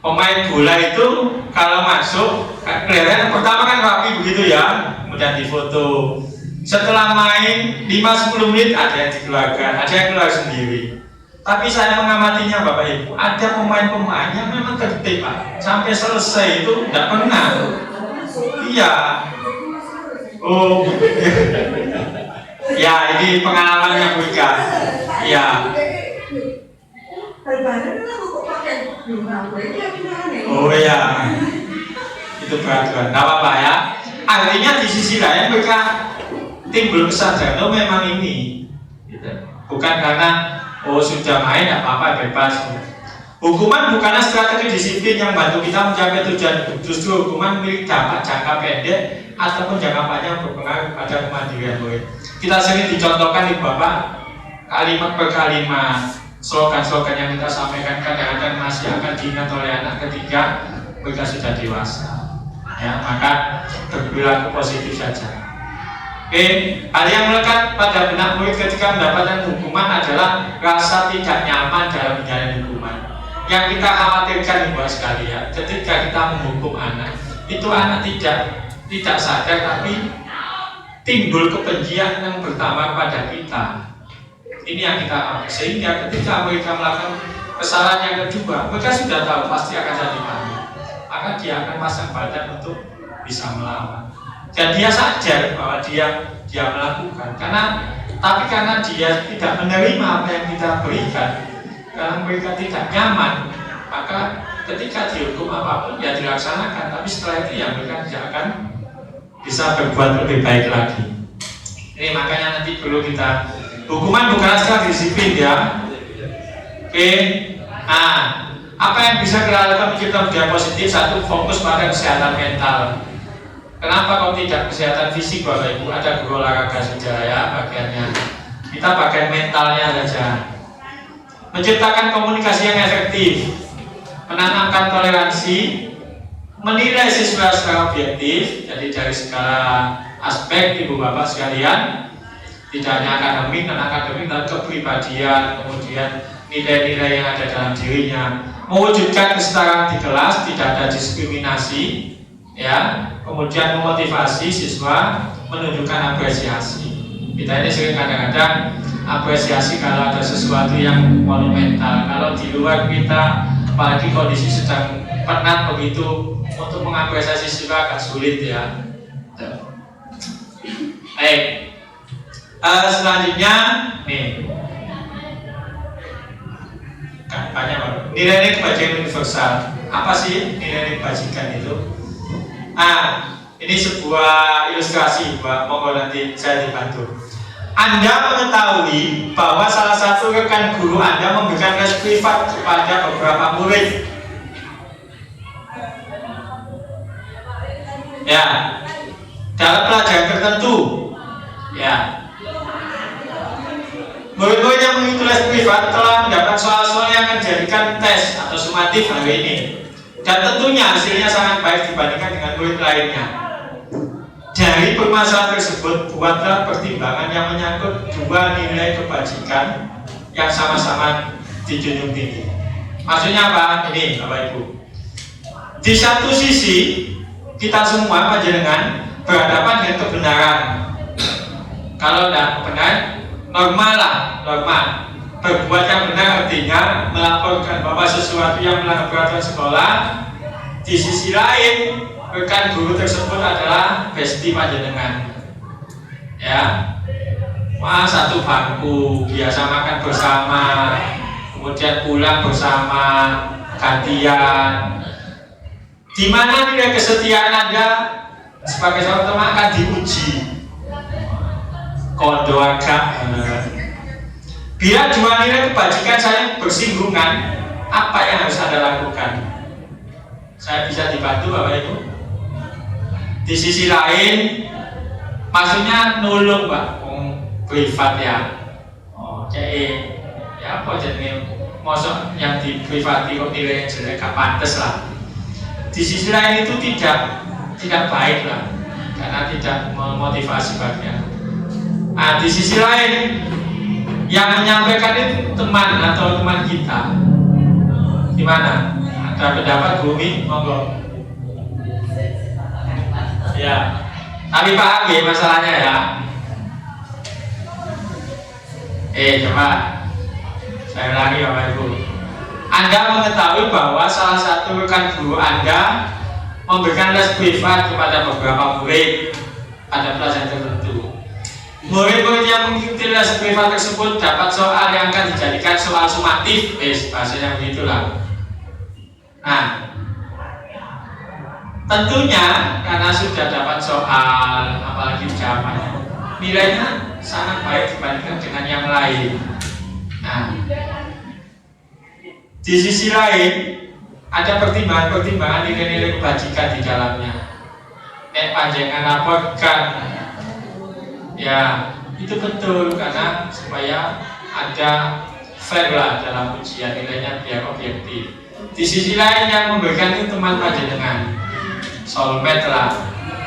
pemain bola itu kalau masuk kelihatan pertama kan rapi begitu ya, kemudian difoto. Setelah main 5-10 menit ada yang dikeluarkan, ada yang keluar sendiri. Tapi saya mengamatinya Bapak Ibu, ada pemain-pemain yang memang tertib Pak, sampai selesai itu tidak pernah. Iya. Oh. Ya, ini pengalaman yang berikan. Ya. Oh ya. Itu peraturan. Tidak apa-apa ya. Artinya di sisi lain mereka timbul kesadaran, memang ini. Bukan karena sudah main tidak apa-apa bebas. Hukuman bukanlah strategi disiplin yang bantu kita mencapai tujuan. Justru hukuman memiliki dampak jangka pendek ataupun jangka panjang berpengaruh pada kemandirian murid. Kita sering dicontohkan di Bapak kalimat per kalimat, slogan-slogan yang kita sampaikan kadang-kadang masih akan diingat oleh anak ketika mereka sudah dewasa. Ya, maka berperilaku positif saja. Oke, hal yang melekat pada benak murid ketika mendapatkan hukuman adalah rasa tidak nyaman dalam menjalani hukuman. Yang kita khawatirkan ibu sekalian, ketika kita menghukum anak, itu anak tidak sadar tapi timbul kebencian yang bertambah pada kita. Ini yang kita khawatir. Sehingga ketika mereka melakukan kesalahan yang kedua, mereka sudah tahu pasti akan jadi panggil. Maka dia akan pasang badan untuk bisa melawan. Dan dia sadar bahwa dia melakukan. Karena dia tidak menerima apa yang kita berikan, karena mereka tidak nyaman, maka ketika dihukum apapun ya dilaksanakan. Tapi setelah itu ya mereka tidak akan bisa berbuat lebih baik lagi. Ini makanya nanti perlu kita, hukuman bukanlah strategi disiplin ya. Oke. Apa yang bisa kita lakukan mencipta budaya positif? Satu, fokus pada kesehatan mental. Kenapa kok tidak kesehatan fisik Bapak Ibu? Ada guru olahraga saja ya bagiannya. Kita bagian mentalnya saja. Menciptakan komunikasi yang efektif, menanamkan toleransi, menilai siswa secara objektif. Jadi dari segala aspek Ibu Bapak sekalian, tidak hanya akademik dan akademik, tapi kepribadian, kemudian nilai-nilai yang ada dalam dirinya. Mewujudkan kesetaraan di kelas, tidak ada diskriminasi. Ya, kemudian memotivasi siswa, menunjukkan apresiasi. Kita ini sering kadang-kadang apresiasi kalau ada sesuatu yang monumental. Kalau di luar kita, apalagi kondisi sedang penat begitu, untuk mengapresiasi siswa agak sulit ya. Baik. Selanjutnya nih, banyak banget. Nilai-nilai kebajikan universal. Apa sih nilai-nilai kebajikan itu? Ini sebuah ilustrasi, Pak. Monggo nanti saya dibantu. Anda mengetahui bahwa salah satu rekan guru Anda memberikan les privat kepada beberapa murid. Ya, dalam pelajaran tertentu. Ya. Murid-murid yang mengikuti les privat telah mendapat soal-soal yang akan dijadikan tes atau sumatif hari ini. Dan tentunya hasilnya sangat baik dibandingkan dengan murid lainnya. dari permasalahan tersebut buatlah pertimbangan yang menyangkut dua nilai kebajikan yang sama-sama dijunjung tinggi. Maksudnya apa? Ini Bapak Ibu. Di satu sisi kita semua panjenengan berhadapan dengan kebenaran. Kalau tidak benar, normal lah, normal. Berbuat yang benar artinya melaporkan bahwa sesuatu yang melanggar peraturan sekolah. Di sisi lain, rekan guru tersebut adalah bestie panjenengan. Ya, wah satu bangku, biasa makan bersama, kemudian pulang bersama, gantian. Di mana nilai kesetiaan Anda sebagai seorang teman akan diuji. Kondo agak. Bila dua nilai kebajikan saya bersinggungan, apa yang harus Anda lakukan? Saya bisa dibantu Bapak Ibu. Di sisi lain, maksudnya nolong Pak, privat ya. Oh, jadi ya apa jadi mosok yang di privati kok nilainya jelek, gak pantas lah. Di sisi lain itu tidak baik lah, karena tidak memotivasi bagian. Nah, di sisi lain yang menyampaikan itu teman atau teman kita. Gimana? Ada pendapat Bumi? Monggo. Ya, tapi paham ya masalahnya ya. Coba saya ulangi Bapak Ibu. Anda mengetahui bahwa salah satu rekan guru Anda memberikan les privat kepada beberapa murid pada pelajaran tertentu. Murid-murid yang mengikuti les privat tersebut dapat soal yang akan dijadikan soal sumatif, bahasanya begitulah. Nah, tentunya karena sudah dapat soal, apalagi jawabannya, nilainya sangat baik dibandingkan dengan yang lain. Nah, di sisi lain ada pertimbangan-pertimbangan nilai-nilai kebajikan di dalamnya. Nek panjenengan laporkan, ya itu betul karena supaya ada fair lah dalam ujian, nilainya biar objektif. Di sisi lain yang memberikan itu teman panjenengan, soulmate lah,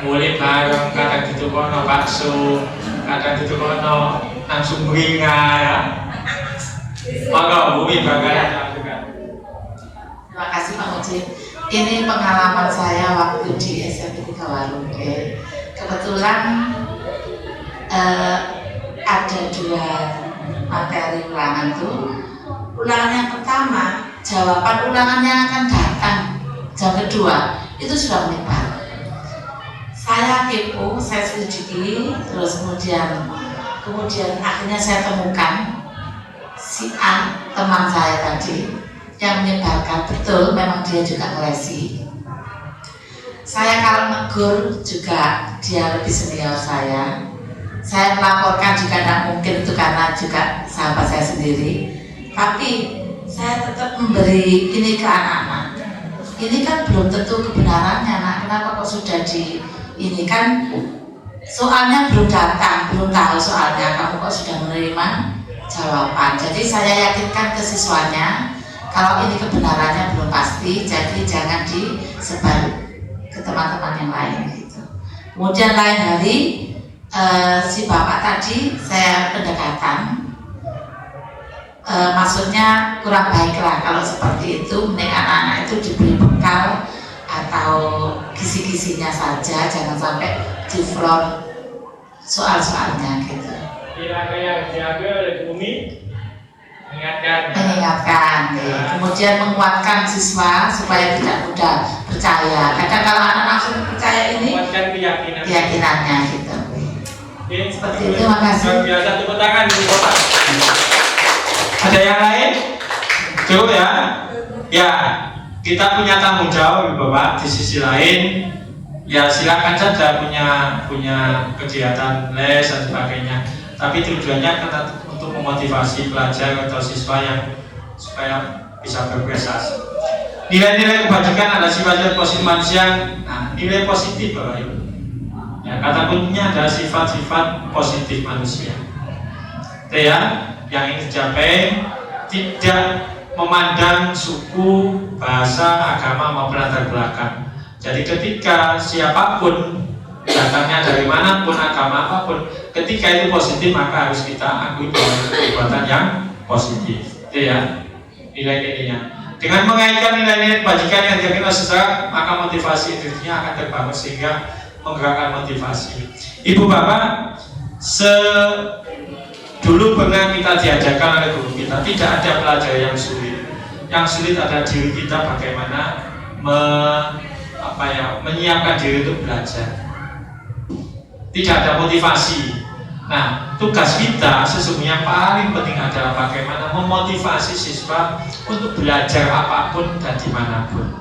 mulai bareng, kadang gitu kono bakso, kadang gitu kono langsung beringat ya. Maka Bumi bagaimana? Terima kasih Pak Mujib. Ini pengalaman saya waktu di SMP 3 Warungke. Kebetulan ada dua materi ulangan tuh. Ulangan yang pertama, jawaban ulangan yang akan datang jam kedua itu sudah menyebar. Saya kepo, saya selidiki, terus kemudian akhirnya saya temukan si A, teman saya tadi yang menyebarkan. Betul, memang dia juga ngelesi. Saya kalau negur juga dia lebih senior saya. Saya melaporkan juga tidak mungkin itu karena juga sahabat saya sendiri. Tapi saya tetap memberi ini ke anak-anak. Ini kan belum tentu kebenarannya, nah kenapa kok sudah ini kan soalnya belum datang, belum tahu soalnya, kamu kok sudah menerima jawaban. Jadi saya yakinkan ke siswanya kalau ini kebenarannya belum pasti, jadi jangan disebar ke teman-teman yang lain gitu. Kemudian lain hari si bapak tadi saya pendekatan, maksudnya kurang baik lah kalau seperti itu. Mending anak-anak itu diberi bekal atau kisi-kisinya saja, jangan sampai di floor soal-soalnya gitu. Yang diambil oleh Bumi mengingatkan ya. Kemudian menguatkan siswa supaya tidak mudah percaya. Kadang kalau anak langsung percaya ini keyakinannya gitu. Seperti itu, makasih. Biasa tepuk tangan di kota. Ada yang lain? Cukup ya? Ya, kita punya tanggung jawab Bapak. Di sisi lain, ya silakan saja punya kegiatan les dan sebagainya. Tapi tujuannya kan untuk memotivasi pelajar atau siswa yang supaya bisa berprestasi. Nilai-nilai kebajikan adalah sifat positif manusia. Nah, nilai positif Bapak Ibu. Ya, kata kuncinya adalah sifat-sifat positif manusia. Itu ya, yang ingin dicapai tidak memandang suku, bahasa, agama maupun latar belakang. Jadi ketika siapapun datangnya dari manapun, agama apapun, ketika itu positif maka harus kita akui bahwa perbuatan yang positif. Itu ya nilai-nilainya. Dengan mengaitkan nilai-nilai kebajikan yang diakini oleh seseorang, maka motivasi dirinya akan terbangun sehingga menggerakkan motivasi. Ibu bapak, dulu pernah kita diajarkan oleh guru kita, tidak ada pelajaran yang sulit. Yang sulit adalah diri kita bagaimana menyiapkan diri untuk belajar. Tidak ada motivasi. Nah, tugas kita sesungguhnya paling penting adalah bagaimana memotivasi siswa untuk belajar apapun dan dimanapun.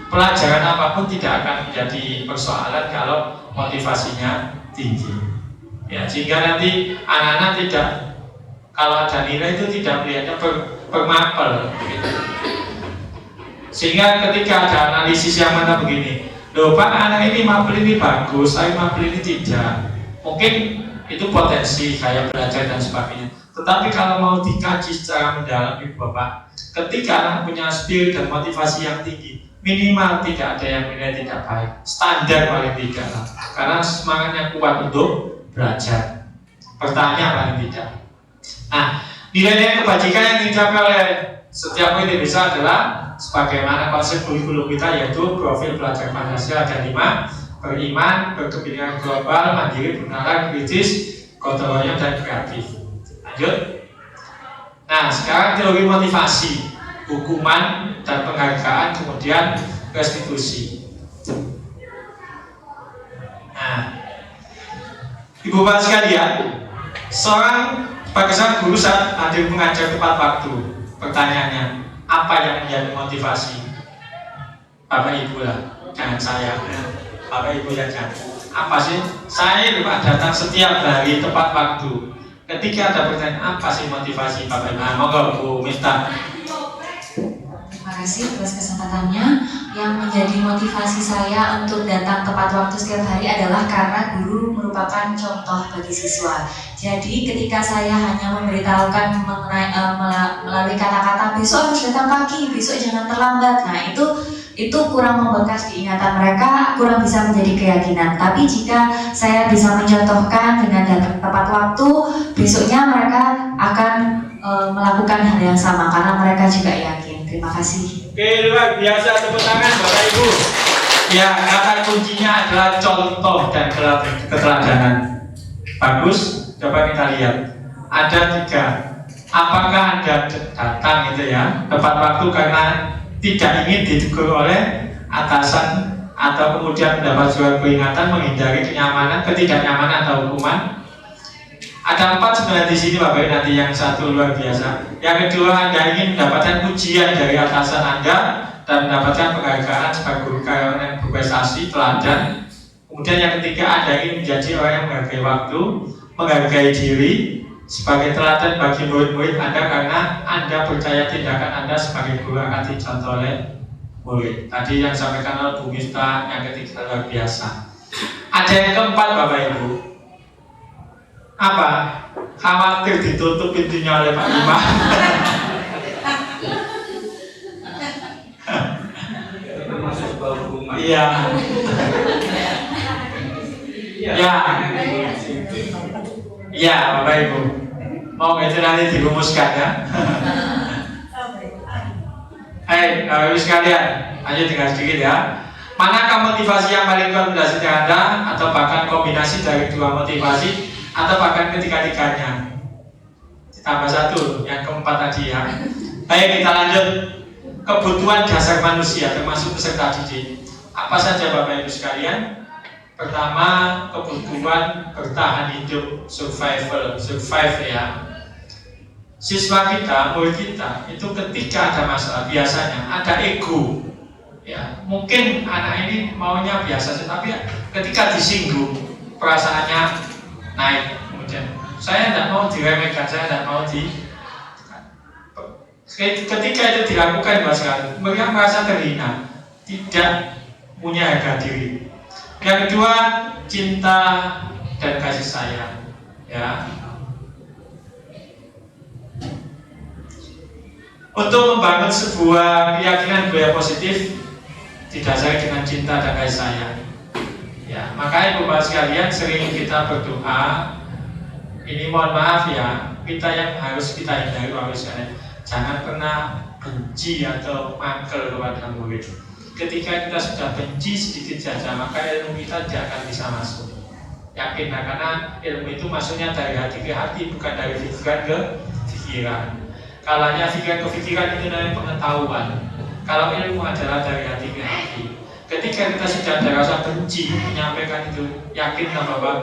Pelajaran apapun tidak akan menjadi persoalan kalau motivasinya tinggi. Ya, sehingga nanti anak-anak tidak, kalau ada nilai itu tidak melihatnya bermapel, gitu. Sehingga ketika ada analisis yang mana begini, loh Pak, anak ini mapel ini bagus, saya mapel ini tidak. Mungkin itu potensi kayak belajar dan sebagainya. Tetapi kalau mau dikaji secara mendalam, Ibu Bapak, ketika anak punya spirit dan motivasi yang tinggi, minimal tidak ada yang nilai tidak baik, standar paling tidak lah. Karena semangatnya kuat untuk belajar. Pertanyaan paling tidak. Nah, nilai-nilai kebajikan yang dicapai oleh setiap murid desa adalah sebagaimana konsep kurikulum kita, yaitu profil pelajar Pancasila ada 5: beriman, berkepentingan global, mandiri, bernalar, kritis, gotong royong, dan kreatif. Lanjut. Nah, sekarang teori motivasi, hukuman dan penghargaan, kemudian restitusi. Nah, Ibu bapak sekalian, seorang guru saat hadir mengajar tepat waktu. Pertanyaannya, apa yang menjadi motivasi? Bapak Ibu lah, jangan saya. Bapak Ibu saja. Apa sih? Saya juga datang setiap hari tepat waktu. Ketika ada pertanyaan, apa sih motivasi Bapak Ibu? Monggo Bu Miftah. Terima kasih atas kesempatannya. Yang menjadi motivasi saya untuk datang tepat waktu setiap hari adalah karena guru merupakan contoh bagi siswa. Jadi ketika saya hanya memberitahukan melalui kata-kata besok harus datang pagi, besok jangan terlambat. Nah itu kurang membekas di ingatan mereka, kurang bisa menjadi keyakinan. Tapi jika saya bisa mencontohkan dengan datang tepat waktu, besoknya mereka akan melakukan hal yang sama karena mereka juga yakin. Terima kasih. Oke, luar biasa, tepuk tangan Bapak Ibu. Ya, kata kuncinya adalah contoh dan keteladanan. Bagus, coba kita lihat. Ada 3. Apakah Anda datang gitu ya tepat waktu karena tidak ingin ditegur oleh atasan atau kemudian mendapat surat peringatan, menghindari ketidaknyamanan atau hukuman? Ada 4 sebenarnya di sini Bapak Ibu, nanti yang satu luar biasa. Yang kedua, Anda ingin mendapatkan pujian dari atasan Anda dan mendapatkan penghargaan sebagai guru karyawan yang berprestasi, teladan. Kemudian yang ketiga, Anda ingin menjadi orang yang menghargai waktu, menghargai diri sebagai teladan bagi murid-murid Anda karena Anda percaya tindakan Anda sebagai guru akan dicontoh oleh murid. Tadi yang disampaikan oleh Bu Miftah, yang ketiga luar biasa. Ada yang keempat Bapak Ibu. Apa? Khawatir ditutup pintunya oleh Pak Imam. Iya. Ya. Ya, Bapak Ibu. Mau itu nanti dirumuskan ya. Hai, Bapak Ibu sekalian, lanjut tinggal sedikit ya. Manakah motivasi yang paling kuat berdasarkan Anda, atau bahkan kombinasi dari 2 motivasi, atau bahkan ketiga-tiganya? Tambah 1, yang keempat tadi ya. Baik, kita lanjut. Kebutuhan dasar manusia termasuk peserta didik. Apa saja Bapak Ibu sekalian? Pertama, kebutuhan bertahan hidup, survive ya. Siswa kita, murid kita, itu ketika ada masalah biasanya ada ego. Ya, mungkin anak ini maunya biasa, tapi ketika disinggung perasaannya naik. Kemudian saya tidak mau diremehkan, saya tidak mau ketika itu dilakukan mereka merasa terhina, tidak punya harga diri. Yang kedua, cinta dan kasih sayang ya. Untuk membangun sebuah keyakinan budaya positif didasari dengan cinta dan kasih sayang ya. Ya, makanya Bapak sekalian sering kita berdoa. Ini mohon maaf ya, kita yang harus kita hindari Bapak sekalian. Jangan pernah benci atau mangkel kepada murid. Ketika kita sudah benci sedikit saja, maka ilmu kita tidak akan bisa masuk. Yakinlah, karena ilmu itu masuknya dari hati ke hati, bukan dari pikiran ke pikiran. Kalanya pikiran ke pikiran itu namanya pengetahuan. Kalau ilmu adalah dari hati ke hati. Ketika kita sudah ada rasa benci menyampaikan itu, yakinlah bahwa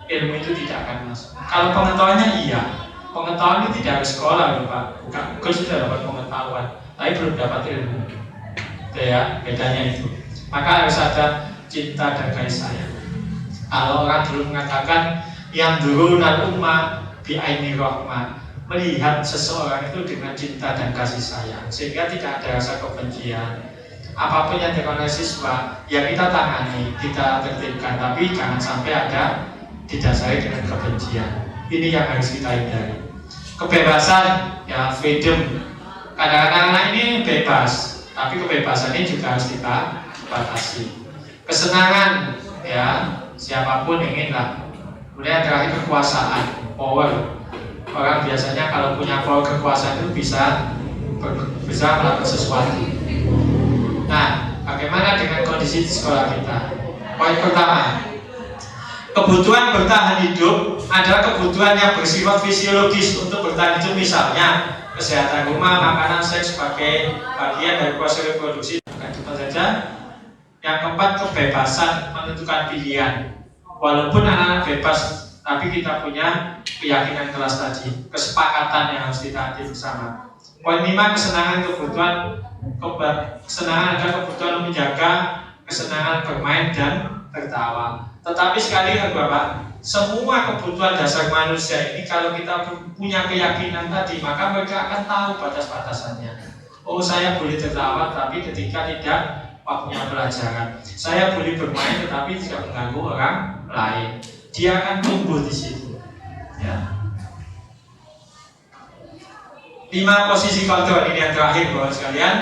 ilmu itu tidak akan masuk. Kalau pengetahuannya iya, pengetahuan itu tidak harus sekolah loh Pak. Bukan, Google sudah dapat pengetahuan, tapi belum dapat ilmu. Itu ya, bedanya itu. Maka harus ada cinta dan kasih sayang. Kalau orang dulu mengatakan yang dulu ummah bi aini rahmah, melihat seseorang itu dengan cinta dan kasih sayang, sehingga tidak ada rasa kebencian. Apapun yang dilakukan oleh siswa, ya kita tangani, kita tertibkan, tapi jangan sampai ada didasari dengan kebencian. Ini yang harus kita hindari. Kebebasan, ya freedom. Kadang-kadang anak ini bebas, tapi kebebasan ini juga harus kita batasi. Kesenangan, ya siapapun inginlah. Kemudian terakhir kekuasaan, power. Orang biasanya kalau punya power kekuasaan itu bisa melakukan sesuatu. Nah, bagaimana dengan kondisi di sekolah kita? Poin pertama, kebutuhan bertahan hidup adalah kebutuhan yang bersifat fisiologis untuk bertahan hidup, misalnya kesehatan rumah, makanan, seks sebagai bagian dari proses reproduksi. Bukan cuma saja. Yang keempat, kebebasan menentukan pilihan. Walaupun anak-anak bebas, tapi kita punya keyakinan kelas tadi, kesepakatan yang harus kita hati bersama. Poin 5, kesenangan kebutuhan. Kesenangan adalah kebutuhan menjaga kesenangan bermain dan tertawa. Tetapi sekali lagi Bapak, semua kebutuhan dasar manusia ini kalau kita punya keyakinan tadi, maka mereka akan tahu batas-batasannya. Oh, saya boleh tertawa tapi ketika tidak waktunya pelajaran. Saya boleh bermain tetapi tidak mengganggu orang lain. Dia akan tumbuh di situ. Ya. 5 posisi kontrol ini yang terakhir Bapak sekalian.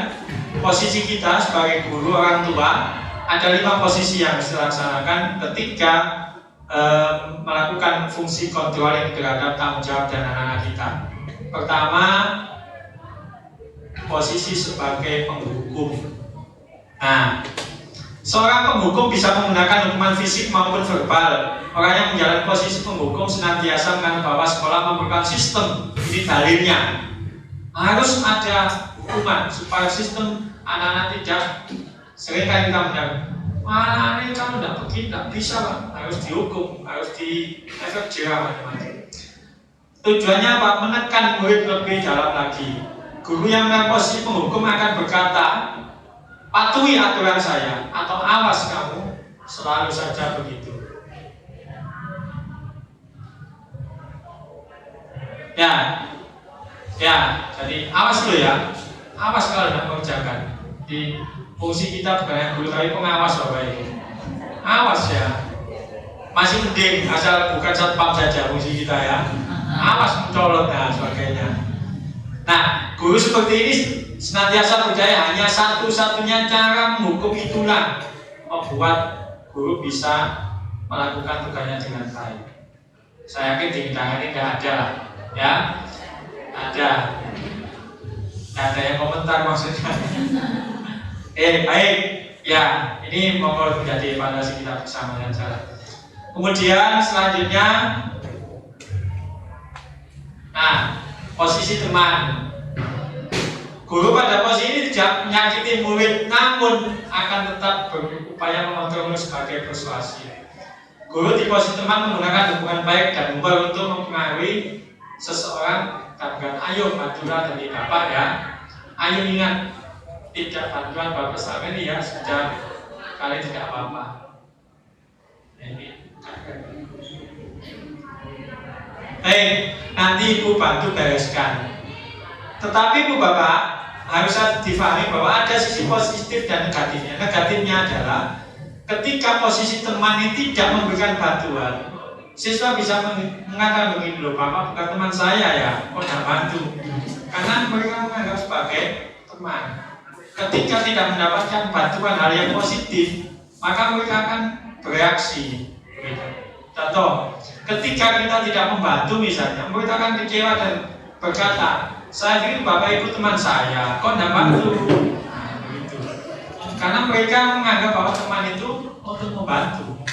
Posisi kita sebagai guru, orang tua, ada 5 posisi yang harus dilaksanakan ketika melakukan fungsi kontrol yang terhadap tanggung jawab dan anak-anak kita. Pertama, posisi sebagai penghukum. Nah, seorang penghukum bisa menggunakan hukuman fisik maupun verbal. Orang yang menjalani posisi penghukum senantiasa menganggap bahwa sekolah memerlukan sistem. Ini dalilnya. Harus ada hukuman supaya sistem anak-anak tidak sering kali kita mendengar, anak-anak ini kamu tidak begini, tidak bisa Pak, harus dihukum, harus di efek jerah macam-macam. Tujuannya apa? Menekan murid lebih dalam lagi. Guru yang mengambil posisi penghukum akan berkata, patuhi aturan saya, atau awas kamu selalu saja begitu. Ya, jadi awas dulu ya, awas kalau tidak mengerjakan. Di fungsi kita bukan yang guru tapi pengawas Bapak Ibu. Awas ya, masih mending asal bukan satpam saja fungsi kita ya. Awas mencolot dan sebagainya. Nah, guru seperti ini senantiasa percaya hanya satu-satunya cara menghukum itulah membuat guru bisa melakukan tugasnya dengan baik. Saya yakin di bidang ini tidak ada lah, ya. Ada yang komentar maksudnya. Baik, ya ini monggo menjadi evaluasi kita bersama dengan cara. Kemudian selanjutnya, nah posisi teman. Guru pada posisi ini tidak menyakiti murid, namun akan tetap berupaya mengontrol sebagai persuasi. Guru di posisi teman menggunakan dukungan baik dan humor untuk mempengaruhi seseorang. Katakan, ayo bantulah dari Bapak ya. Ayo ingat, tidak bantuan Bapak selama ini ya, sudah kali tidak apa-apa. Nanti Ibu bantu bereskan. Tetapi Ibu Bapak harus difahami bahwa ada sisi positif dan negatifnya. Negatifnya adalah ketika posisi teman ini tidak memberikan bantuan, siswa bisa mengatakan begini, loh Bapak bukan teman saya ya, kok tidak bantu. Karena mereka menganggap sebagai teman. Ketika tidak mendapatkan bantuan hal yang positif, maka mereka akan bereaksi. Gitu. Contoh, ketika kita tidak membantu misalnya, mereka akan kecewa dan berkata, saya pikir Bapak Ibu teman saya, kok tidak bantu? Nah, begitu. Karena mereka menganggap bahwa teman itu untuk membantu,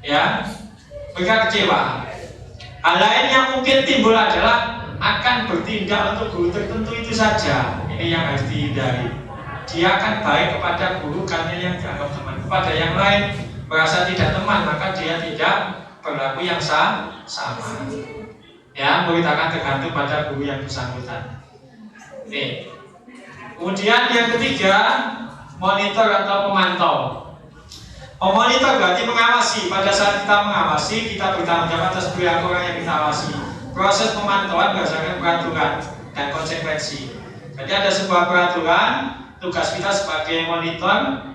ya, mereka kecewa. Hal lain yang mungkin timbul adalah akan bertindak untuk guru tertentu itu saja. Ini yang harus dihindari. Dia akan baik kepada guru karena yang dianggap teman. Kepada yang lain merasa tidak teman, maka dia tidak berlaku yang sama. Ya, murid akan tergantung pada guru yang bersangkutan. Oke. Kemudian yang ketiga, monitor atau pemantau. Memonitor berarti mengawasi. Pada saat kita mengawasi, kita bertanggung jawab atas perilaku orang yang kita awasi. Proses pemantauan berdasarkan peraturan dan konsekuensi. Jadi ada sebuah peraturan, tugas kita sebagai monitor,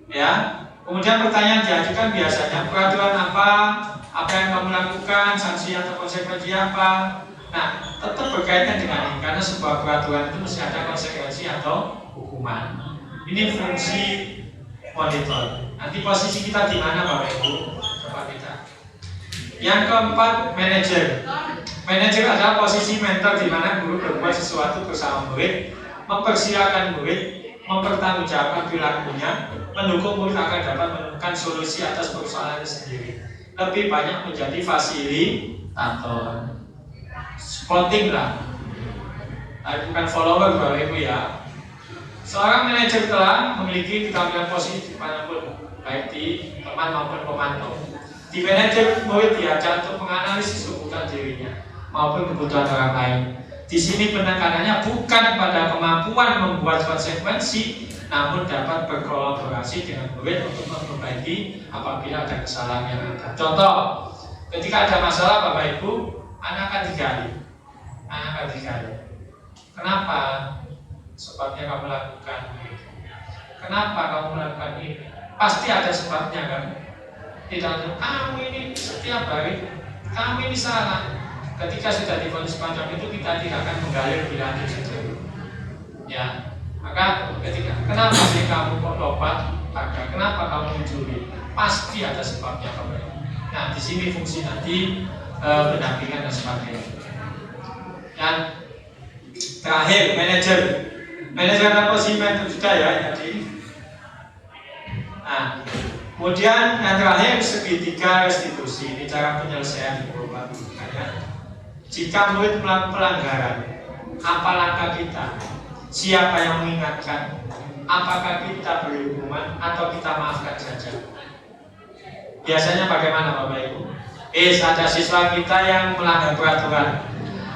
ya. Kemudian pertanyaan diajukan biasanya, peraturan apa yang kamu lakukan, sanksi atau konsekuensi apa. Nah, tetap berkaitan dengan ini karena sebuah peraturan itu mesti ada konsekuensi atau hukuman. Ini fungsi monitor. Nanti posisi kita di mana Bapak Ibu? Coba kita. Yang keempat, manajer. Manajer adalah posisi mentor di mana guru berbuat sesuatu bersama murid, mempersilakan murid, mempertanggungjawabkan perilakunya, mendukung murid agar dapat menemukan solusi atas persoalannya sendiri. Lebih banyak menjadi fasilitator, supporting lah, bukan follower Bapak Ibu ya. Seorang manajer telah memiliki keterampilan posisi dimanapun, baik di teman maupun pemantau. Di manajer, murid diajar untuk menganalisis kebutuhan dirinya maupun kebutuhan orang lain. Di sini penekanannya bukan pada kemampuan membuat konsekuensi, namun dapat berkolaborasi dengan murid untuk memperbaiki apabila ada kesalahan yang ada. Contoh, ketika ada masalah Bapak Ibu, anak akan digali. Kenapa? Sebabnya kamu lakukan. Kenapa kamu melakukan ini? Pasti ada sebabnya kan? Tidak, kamu ini setiap hari, kamu ini salah. Ketika sudah divonis semacam itu, kita tidak akan menggali lebih lanjut. Ya, maka ketika kenapa sih kamu kok lompat? Kenapa kamu mencuri? Pasti ada sebabnya Bapak. Nah, di sini fungsi nanti pendampingan dan sebagainya. Dan terakhir, manajer atau posisi mentor sudah ya tadi. Nah, kemudian yang terakhir segitiga restitusi. Ini cara penyelesaian di beberapa ya. Jika murid melakukan pelanggaran, apa langkah kita? Siapa yang mengingatkan? Apakah kita beri hukuman atau kita maafkan saja? Biasanya bagaimana Bapak Ibu? Ada siswa kita yang melanggar peraturan.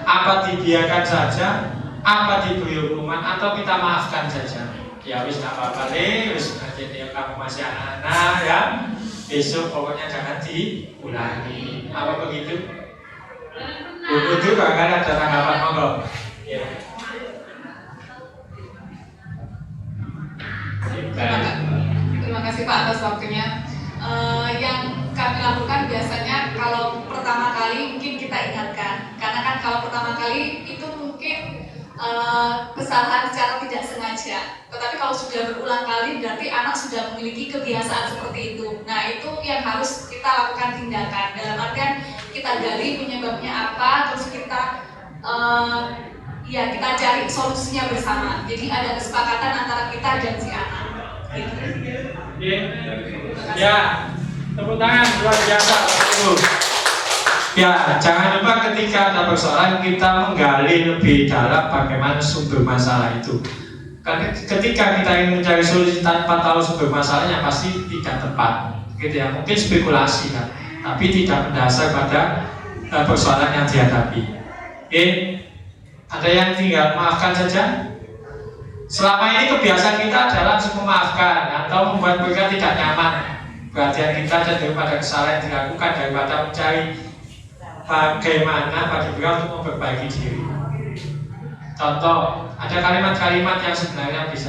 Apa dibiarkan saja? Apa diberi hukuman atau kita maafkan saja? Ya wis tak apa-apa deh, wis jadi kamu masih anak-anak ya. Besok pokoknya jangan diulangi. Apa begitu? Begitu bahkan ada tanggapan monggo. Ya. Terima kasih Pak atas waktunya. Yang kami lakukan biasanya kalau pertama kali mungkin kita ingatkan, karena kan kalau pertama kali itu mungkin kesalahan secara tidak sengaja. Tetapi kalau sudah berulang kali berarti anak sudah memiliki kebiasaan seperti itu. Nah, itu yang harus kita lakukan tindakan. Dalam artian kita gali penyebabnya apa, terus kita kita cari solusinya bersama. Jadi ada kesepakatan antara kita dan si anak. Gitu. Ya, tepuk tangan luar biasa. Ya, jangan lupa ketika ada persoalan kita menggali lebih dalam bagaimana sumber masalah itu. Karena ketika kita ingin mencari solusi tanpa tahu sumber masalahnya pasti tidak tepat, gitu ya. Mungkin spekulasi kan, tapi tidak mendasar pada persoalan yang dihadapi. Oke, ada yang tinggal maafkan saja. Selama ini kebiasaan kita adalah langsung memaafkan atau membuat mereka tidak nyaman. Perhatian kita daripada kesalahan yang dilakukan daripada mencari bagaimana bagi mereka untuk memperbaiki diri. Contoh, ada kalimat-kalimat yang sebenarnya bisa,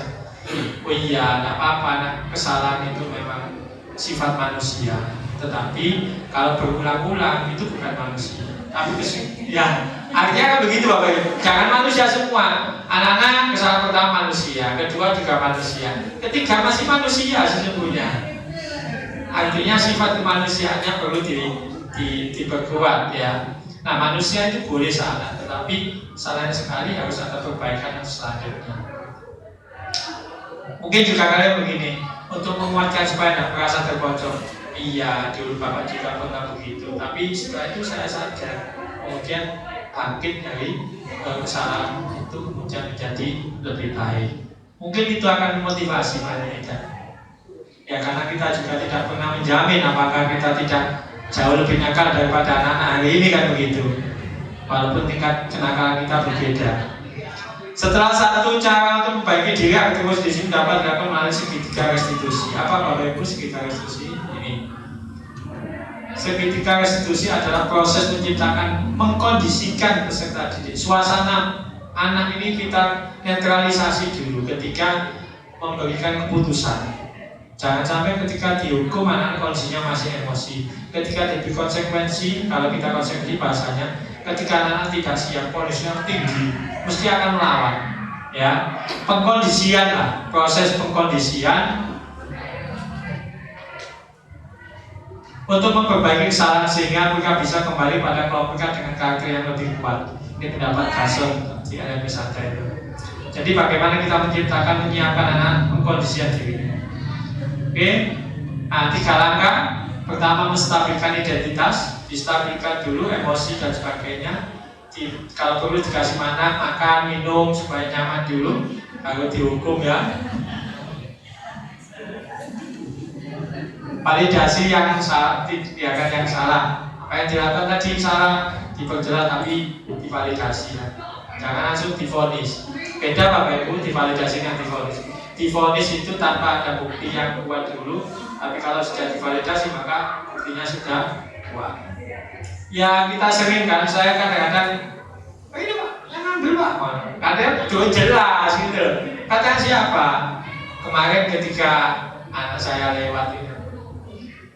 oh iya, tidak apa-apa, kesalahan itu memang sifat manusia. Tetapi kalau berulang-ulang itu bukan manusia. Tapi ya, artinya kan begitu Bapak Ibu. Jangan manusia semua. Anak-anak kesalahan pertama manusia, kedua juga manusia, ketiga masih manusia sesungguhnya. artinya sifat kemanusiaannya perlu diperkuat ya. Nah, manusia itu boleh salah, tetapi salahnya sekali harus ada perbaikan selanjutnya. Mungkin juga kalian begini, untuk menguatkan supaya tidak merasa terpojok. Iya, dulu Bapak juga pernah begitu, tapi setelah itu saya sadar, kemudian bangkit dari kesalahan itu kemudian menjadi lebih baik. Mungkin itu akan memotivasi banyak kita. Ya, karena kita juga tidak pernah menjamin apakah kita tidak jauh lebih nakal daripada anak-anak hari ini kan begitu. Walaupun tingkat kenakalan kita berbeda. Setelah satu cara untuk memperbaiki diri agar terus di sini dapat dilakukan melalui segitiga restitusi. Apa Bapak Ibu segitiga restitusi? Ini. Segitiga restitusi adalah proses menciptakan, mengkondisikan peserta didik. Suasana anak ini kita netralisasi dulu ketika memberikan keputusan. Jangan sampai ketika dihukum anak kondisinya masih emosi. Ketika diberi konsekuensi, kalau kita konsekuensi bahasanya, ketika anak tidak siap, kondisinya tinggi, mesti akan melawan. Ya, pengkondisian lah, proses pengkondisian untuk memperbaiki kesalahan sehingga mereka bisa kembali pada kelompoknya dengan karakter yang lebih kuat. Ini pendapat Gason di LMP Santai itu. Jadi bagaimana kita menciptakan, menyiapkan anak mengkondisikan diri. Oke, nah 3 langkah. Pertama, menstabilkan identitas, distabilkan dulu emosi dan sebagainya. Kalau perlu dikasih makan, minum supaya nyaman dulu, baru dihukum ya. Validasi yang salah, tindakan yang salah. Apa yang dilakukan tadi salah, diperjelas tapi divalidasi ya. Jangan langsung divonis. Beda Bapak Ibu divalidasi dengan divonis. Divonis itu tanpa ada bukti yang kuat dulu, tapi kalau sudah divalidasi maka buktinya sudah kuat. Ya kita sering kan, saya kadang-kadang ini Pak, yang ngambil Pak, kadang jelas gitu. Katanya siapa? Kemarin ketika anak saya lewat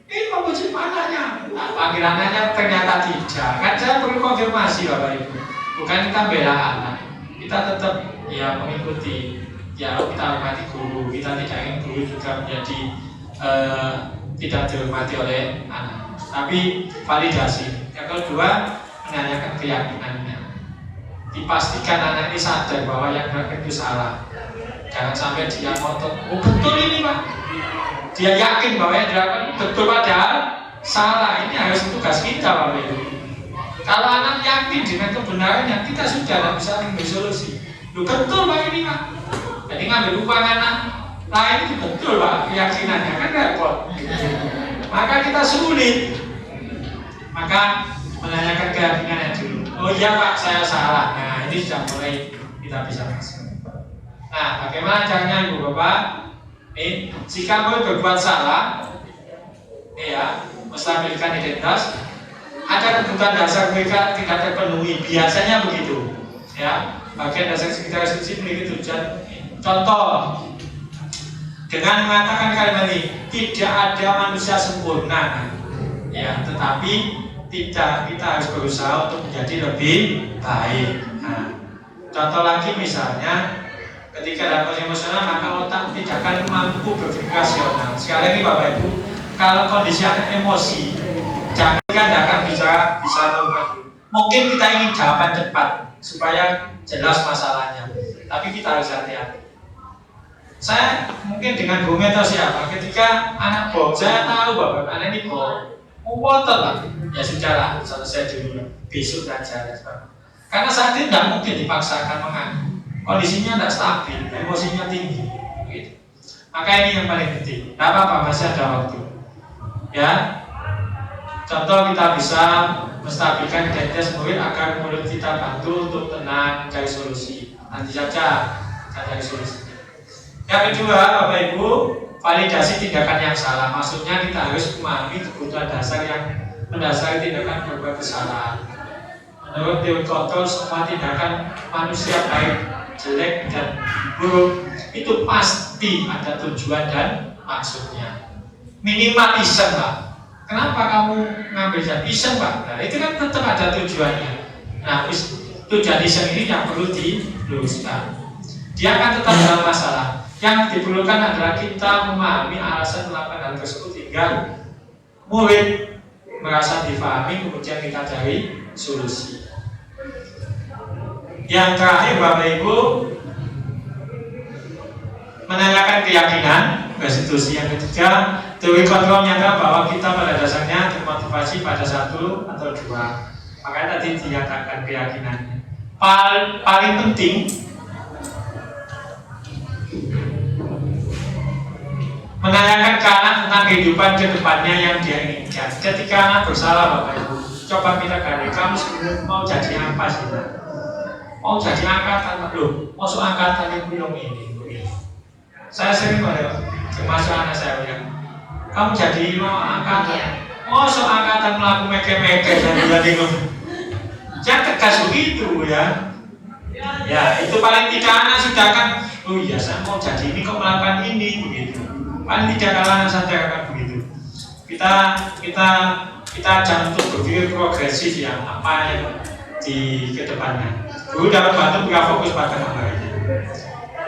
ini mau wajib anaknya, panggil anaknya ternyata tidak. Kan saya perlu konfirmasi Bapak Ibu. Bukan kita bela anak, kita tetap ya mengikuti. Ya kita hormati guru, kita tidak ingin guru juga menjadi tidak dihormati oleh anak. Tapi validasi. Yang kedua, menanyakan keyakinannya. Dipastikan anak ini sadar bahwa yang dilakukan itu salah. Jangan sampai dia ngotot, oh betul ini Pak. Dia yakin bahwa yang dilakukan betul padahal salah. Ini harus tugas kita Bapak Ibu. Kalau anak yakin dengan kebenarannya, kita sudah tidak bisa memberi solusi. Loh betul Pak ini Pak. Jadi ngambil uang anak lain itu betul Pak keyakinannya, kan repot. Maka kita sulit. Maka menanyakan keyakinannya dulu. Oh iya Pak, saya salah. Nah ini sudah mulai kita bisa masuk. Nah bagaimana caranya Ibu Bapak? Jika mau berbuat salah, ya menstabilkan identitas, ada kebutuhan dasar mereka tidak terpenuhi. Biasanya begitu. Ya, bagian dasar sekitar restitusi memiliki tujuan. Contoh, dengan mengatakan kalimat ini, tidak ada manusia sempurna, ya, tetapi kita harus berusaha untuk menjadi lebih baik. Nah, contoh lagi misalnya, ketika dalam kondisi emosional maka otak tidak akan mampu berpikir rasional. Sekali lagi Bapak Ibu, kalau kondisi anak emosi, jangan tidak akan bisa normal. Mungkin kita ingin jawaban cepat supaya jelas masalahnya, tapi kita harus hati-hati. Saya mungkin dengan Bung atau siapa, ketika anak bohong, saya tahu Bapak anak ini bohong, ngotot lah, ya sudah lah, selesai dulu, besok saja. Karena saat ini tidak mungkin dipaksakan mengaku, kondisinya tidak stabil, emosinya tinggi, gitu. Maka ini yang paling penting. Tidak apa-apa, masih ada waktu. Ya, contoh kita bisa menstabilkan identitas murid agar murid kita bantu untuk tenang cari solusi. Nanti saja kita cari solusi. Yang kedua, Bapak Ibu, validasi tindakan yang salah. Maksudnya kita harus memahami kebutuhan dasar yang mendasari tindakan berbuat kesalahan. Menurut teori kontrol, semua tindakan manusia baik, jelek, dan buruk itu pasti ada tujuan dan maksudnya. Minimal iseng Pak. Kenapa kamu ngambil jam iseng Pak? Nah itu kan tetap ada tujuannya. Nah tujuan iseng ini yang perlu diluruskan. Dia akan tetap dalam masalah. Yang diperlukan adalah kita memahami alasan melakukan hal tersebut hingga murid merasa difahami, kemudian kita cari solusi. Yang terakhir Bapak Ibu, menanyakan keyakinan, restitusi. Yang ketiga, teori kontrol nyata bahwa kita pada dasarnya termotivasi pada satu atau dua. Makanya tadi dinyatakan keyakinannya. Paling penting menanyakan ke anak tentang kehidupan ke depannya yang dia inginkan. Ketika anak bersalah Bapak Ibu, coba kita gali, kamu sebenarnya mau jadi apa sih? Mau jadi angkatan, loh, masuk angkatan yang belum ini. Saya sering termasuk anak saya bilang, kamu jadi mau angkatan, masuk angkatan melakukan meke-meke dan jadi jangan tegas begitu ya. Ya itu paling tidak anak sudah kan, oh iya saya mau jadi ini kok melakukan ini begitu. Paling tidak kalau anak sadar kan begitu. Kita jangan untuk berpikir progresif ya apa yang di kedepannya. Dulu dapat bantu berikan fokus pada gambar ini.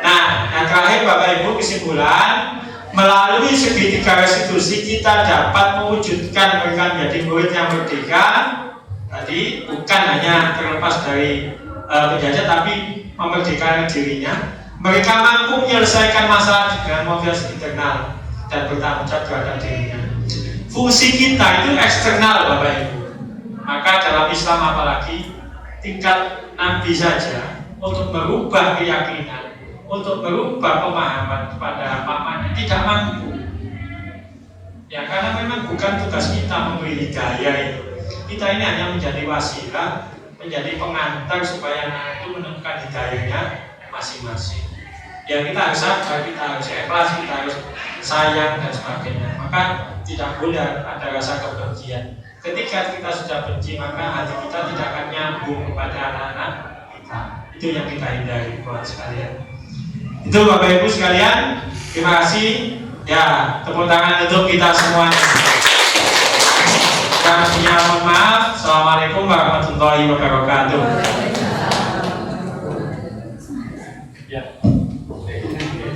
Nah, yang terakhir Bapak Ibu kesimpulan, melalui segitiga restitusi kita dapat mewujudkan mereka menjadi murid yang merdeka. Tadi bukan hanya terlepas dari penjajah, tapi memerdekakan dirinya. Mereka mampu menyelesaikan masalah dengan motivasi internal dan bertanggung jawab terhadap dirinya. Fungsi kita itu eksternal Bapak Ibu. Maka dalam Islam apalagi tingkat Nabi saja untuk merubah keyakinan, untuk merubah pemahaman kepada pamannya tidak mampu. Ya karena memang bukan tugas kita memberi hidayah itu. Kita ini hanya menjadi wasilah, menjadi pengantar supaya anak itu menemukan hidayahnya masing-masing. Ya kita harus sabar, kita harus ikhlas, kita harus sayang dan sebagainya. Maka tidak boleh ada rasa kebencian. Ketika kita sudah benci, maka hati kita tidak akan nyambung kepada anak-anak kita. Itu yang kita hindari buat sekalian. Itu Bapak Ibu sekalian, terima kasih. Ya, tepuk tangan untuk kita semuanya. Kami punya mohon maaf. Assalamualaikum warahmatullahi wabarakatuh. Ya.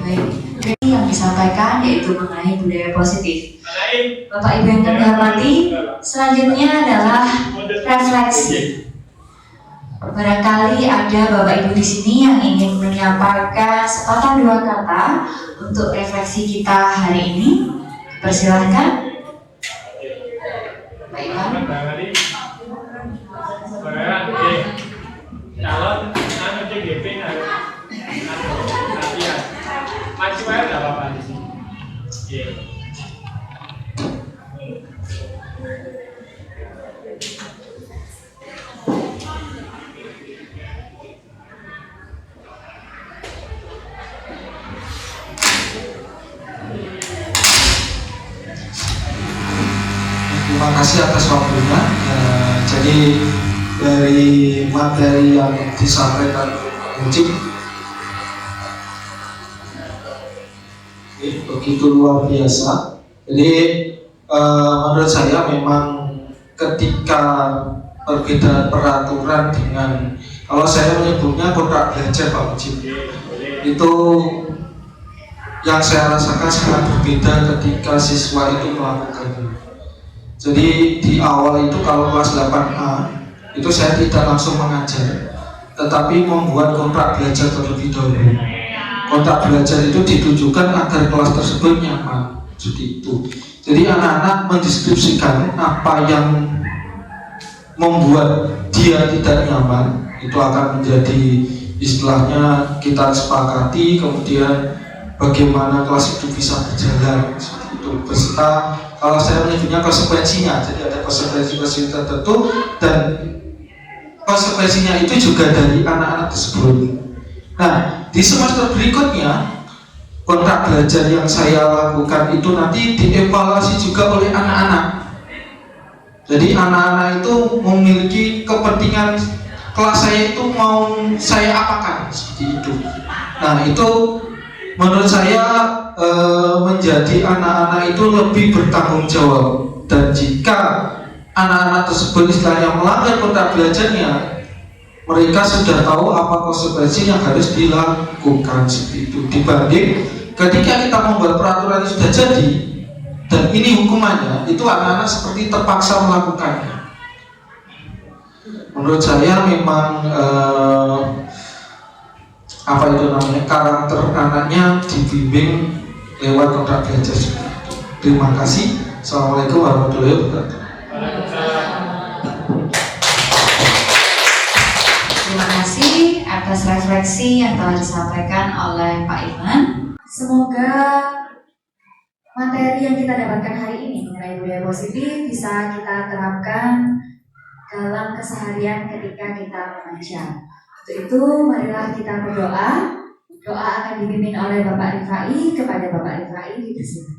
Baik, yang disampaikan yaitu mengenai budaya positif. Bapak Ibu yang kami hormati, selanjutnya adalah refleksi. Barangkali ada Bapak Ibu di sini yang ingin menyampaikan sepatah dua kata untuk refleksi kita hari ini. Persilahkan. Baik, Pak. Calon GP harus latihan. Maju aja nggak apa-apa di sini. Terima kasih atas waktunya. Jadi dari materi yang disampaikan Mujib begitu luar biasa. Jadi menurut saya memang ketika perbedaan peraturan dengan, kalau saya menyebutnya kontrak belajar Pak Mujib, itu yang saya rasakan sangat berbeda ketika siswa itu melakukannya. Jadi di awal itu kalau kelas 8A itu saya tidak langsung mengajar, tetapi membuat kontrak belajar terlebih dahulu. Kontrak belajar itu ditujukan agar kelas tersebut nyaman, seperti itu. Jadi anak-anak mendeskripsikan apa yang membuat dia tidak nyaman, itu akan menjadi istilahnya kita sepakati, kemudian bagaimana kelas itu bisa berjalan, seperti itu. Beserta kalau saya menyebutnya konsekuensinya, jadi ada konsekuensi tertentu dan konsekuensinya itu juga dari anak-anak tersebut. Nah, di semester berikutnya kontrak belajar yang saya lakukan itu nanti dievaluasi juga oleh anak-anak. Jadi anak-anak itu memiliki kepentingan kelas saya itu mau saya apakan, seperti itu. Nah, itu menurut saya menjadi anak-anak itu lebih bertanggung jawab, dan jika anak-anak tersebut istilahnya melanggar kontrak belajarnya, mereka sudah tahu apa konsekuensi yang harus dilakukan, seperti itu. Dibanding ketika kita membuat peraturan yang sudah jadi, Dan ini hukumannya, itu anak-anak seperti terpaksa melakukannya. Menurut saya memang karakter anaknya dibimbing lewat kontrak belajar. Terima kasih. Assalamualaikum warahmatullahi wabarakatuh. Terima kasih atas refleksi yang telah disampaikan oleh Pak Iman. Semoga materi yang kita dapatkan hari ini mengenai budaya positif bisa kita terapkan dalam keseharian ketika kita mengajar. Untuk itu, marilah kita berdoa. Doa akan dipimpin oleh Bapak Rifai kepada Bapak Rifai di sini.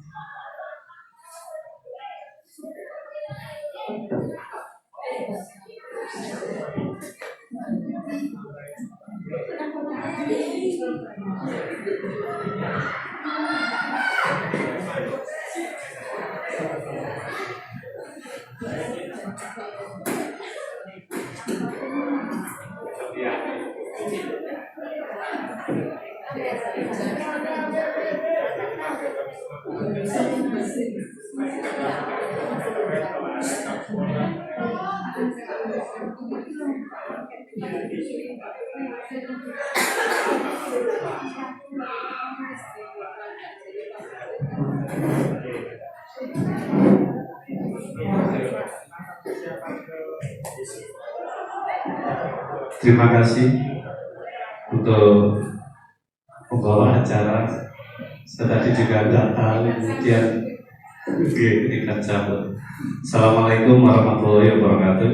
Terima kasih untuk pembawa acara. Saya tadi juga tidak tahu, kemudian ketika cabut. Assalamualaikum warahmatullahi wabarakatuh.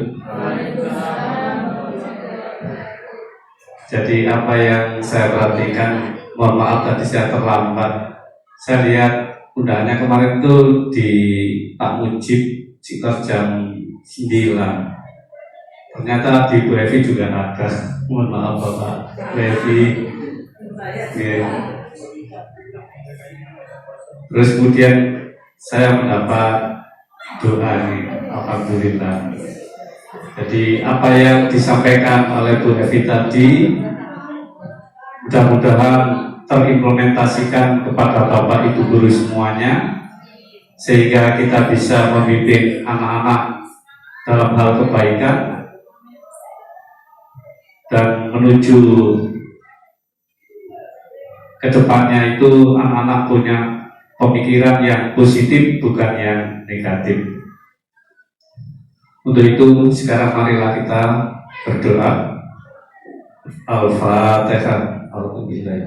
Jadi apa yang saya perhatikan, mohon maaf tadi saya terlambat. Saya lihat undangannya kemarin itu di Pak Mujib sekitar jam 9. Ternyata di Bu Evi juga ada. Mohon maaf Bapak Bu Evi. Terus kemudian saya mendapat doa nih, alhamdulillah. Jadi apa yang disampaikan oleh Bu Evi tadi mudah-mudahan terimplementasikan kepada Bapak Ibu guru semuanya, sehingga kita bisa membimbing anak-anak dalam hal kebaikan dan menuju ke depannya itu anak-anak punya pemikiran yang positif bukan yang negatif. Untuk itu sekarang marilah kita berdoa. Al-Fatihah. Alhamdulillah.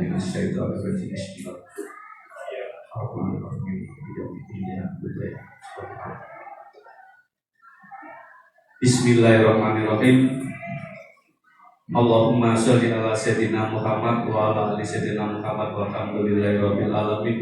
Bismillahirrahmanirrahim. Allahumma sholli ala sayyidina Muhammad wa ala ali sayyidina Muhammad walhamdulillahirabbil alamin.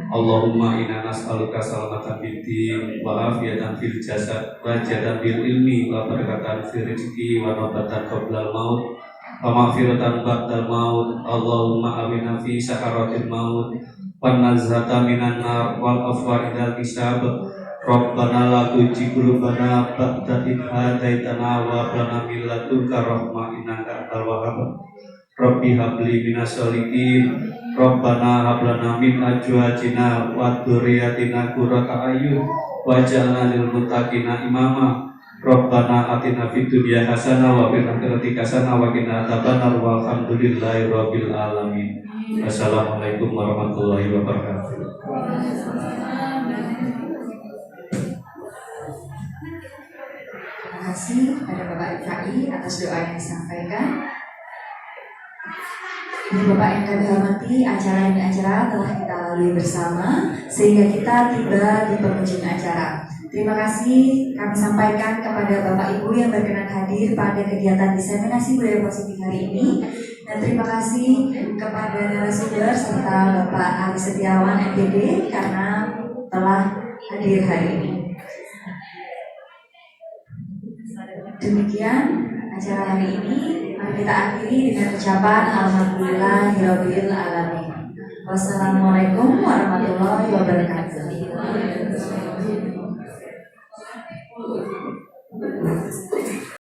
Allahumma inna nas'aluka salamatan fid din wa afiyatan fil jasad wa jatan bil ilmi wa barakatan fil rizqi wa nabatan qablal maut wa maghfiratan ba'dal maut. Allahumma amina fi sakaratil maut wa nazhata minan nar wal afwa idal hisab. Rabbana la tuzigh qulubana ba'da idh hadaitana wa hab lana min ladunka rahmah innaka antal wahhab. Rabbi habli minas sholihin. Rabbana hab lana min azwajina wa dzurriyyatina qurrata a'yun waj'alna lil muttaqina imama. Rabbana atina fid dunya hasanah wa fil akhirati hasanah wa qina adzabannar walhamdulillahi rabbil alamin. Wassalamualaikum warahmatullahi wabarakatuh. Terima kasih kepada Bapak Rifai atas doa yang disampaikan. Ibu Bapak yang kami hormati, acara ini acara telah kita lalui bersama sehingga kita tiba di penghujung acara. Terima kasih kami sampaikan kepada Bapak Ibu yang berkenan hadir pada kegiatan diseminasi budaya positif hari ini. Dan terima kasih kepada narasumber serta Bapak Ali Setiawan MPD karena telah hadir hari ini. Demikian acara hari ini. Mari kita akhiri dengan ucapan Alhamdulillahirabbil alamin. Wassalamualaikum warahmatullahi wabarakatuh.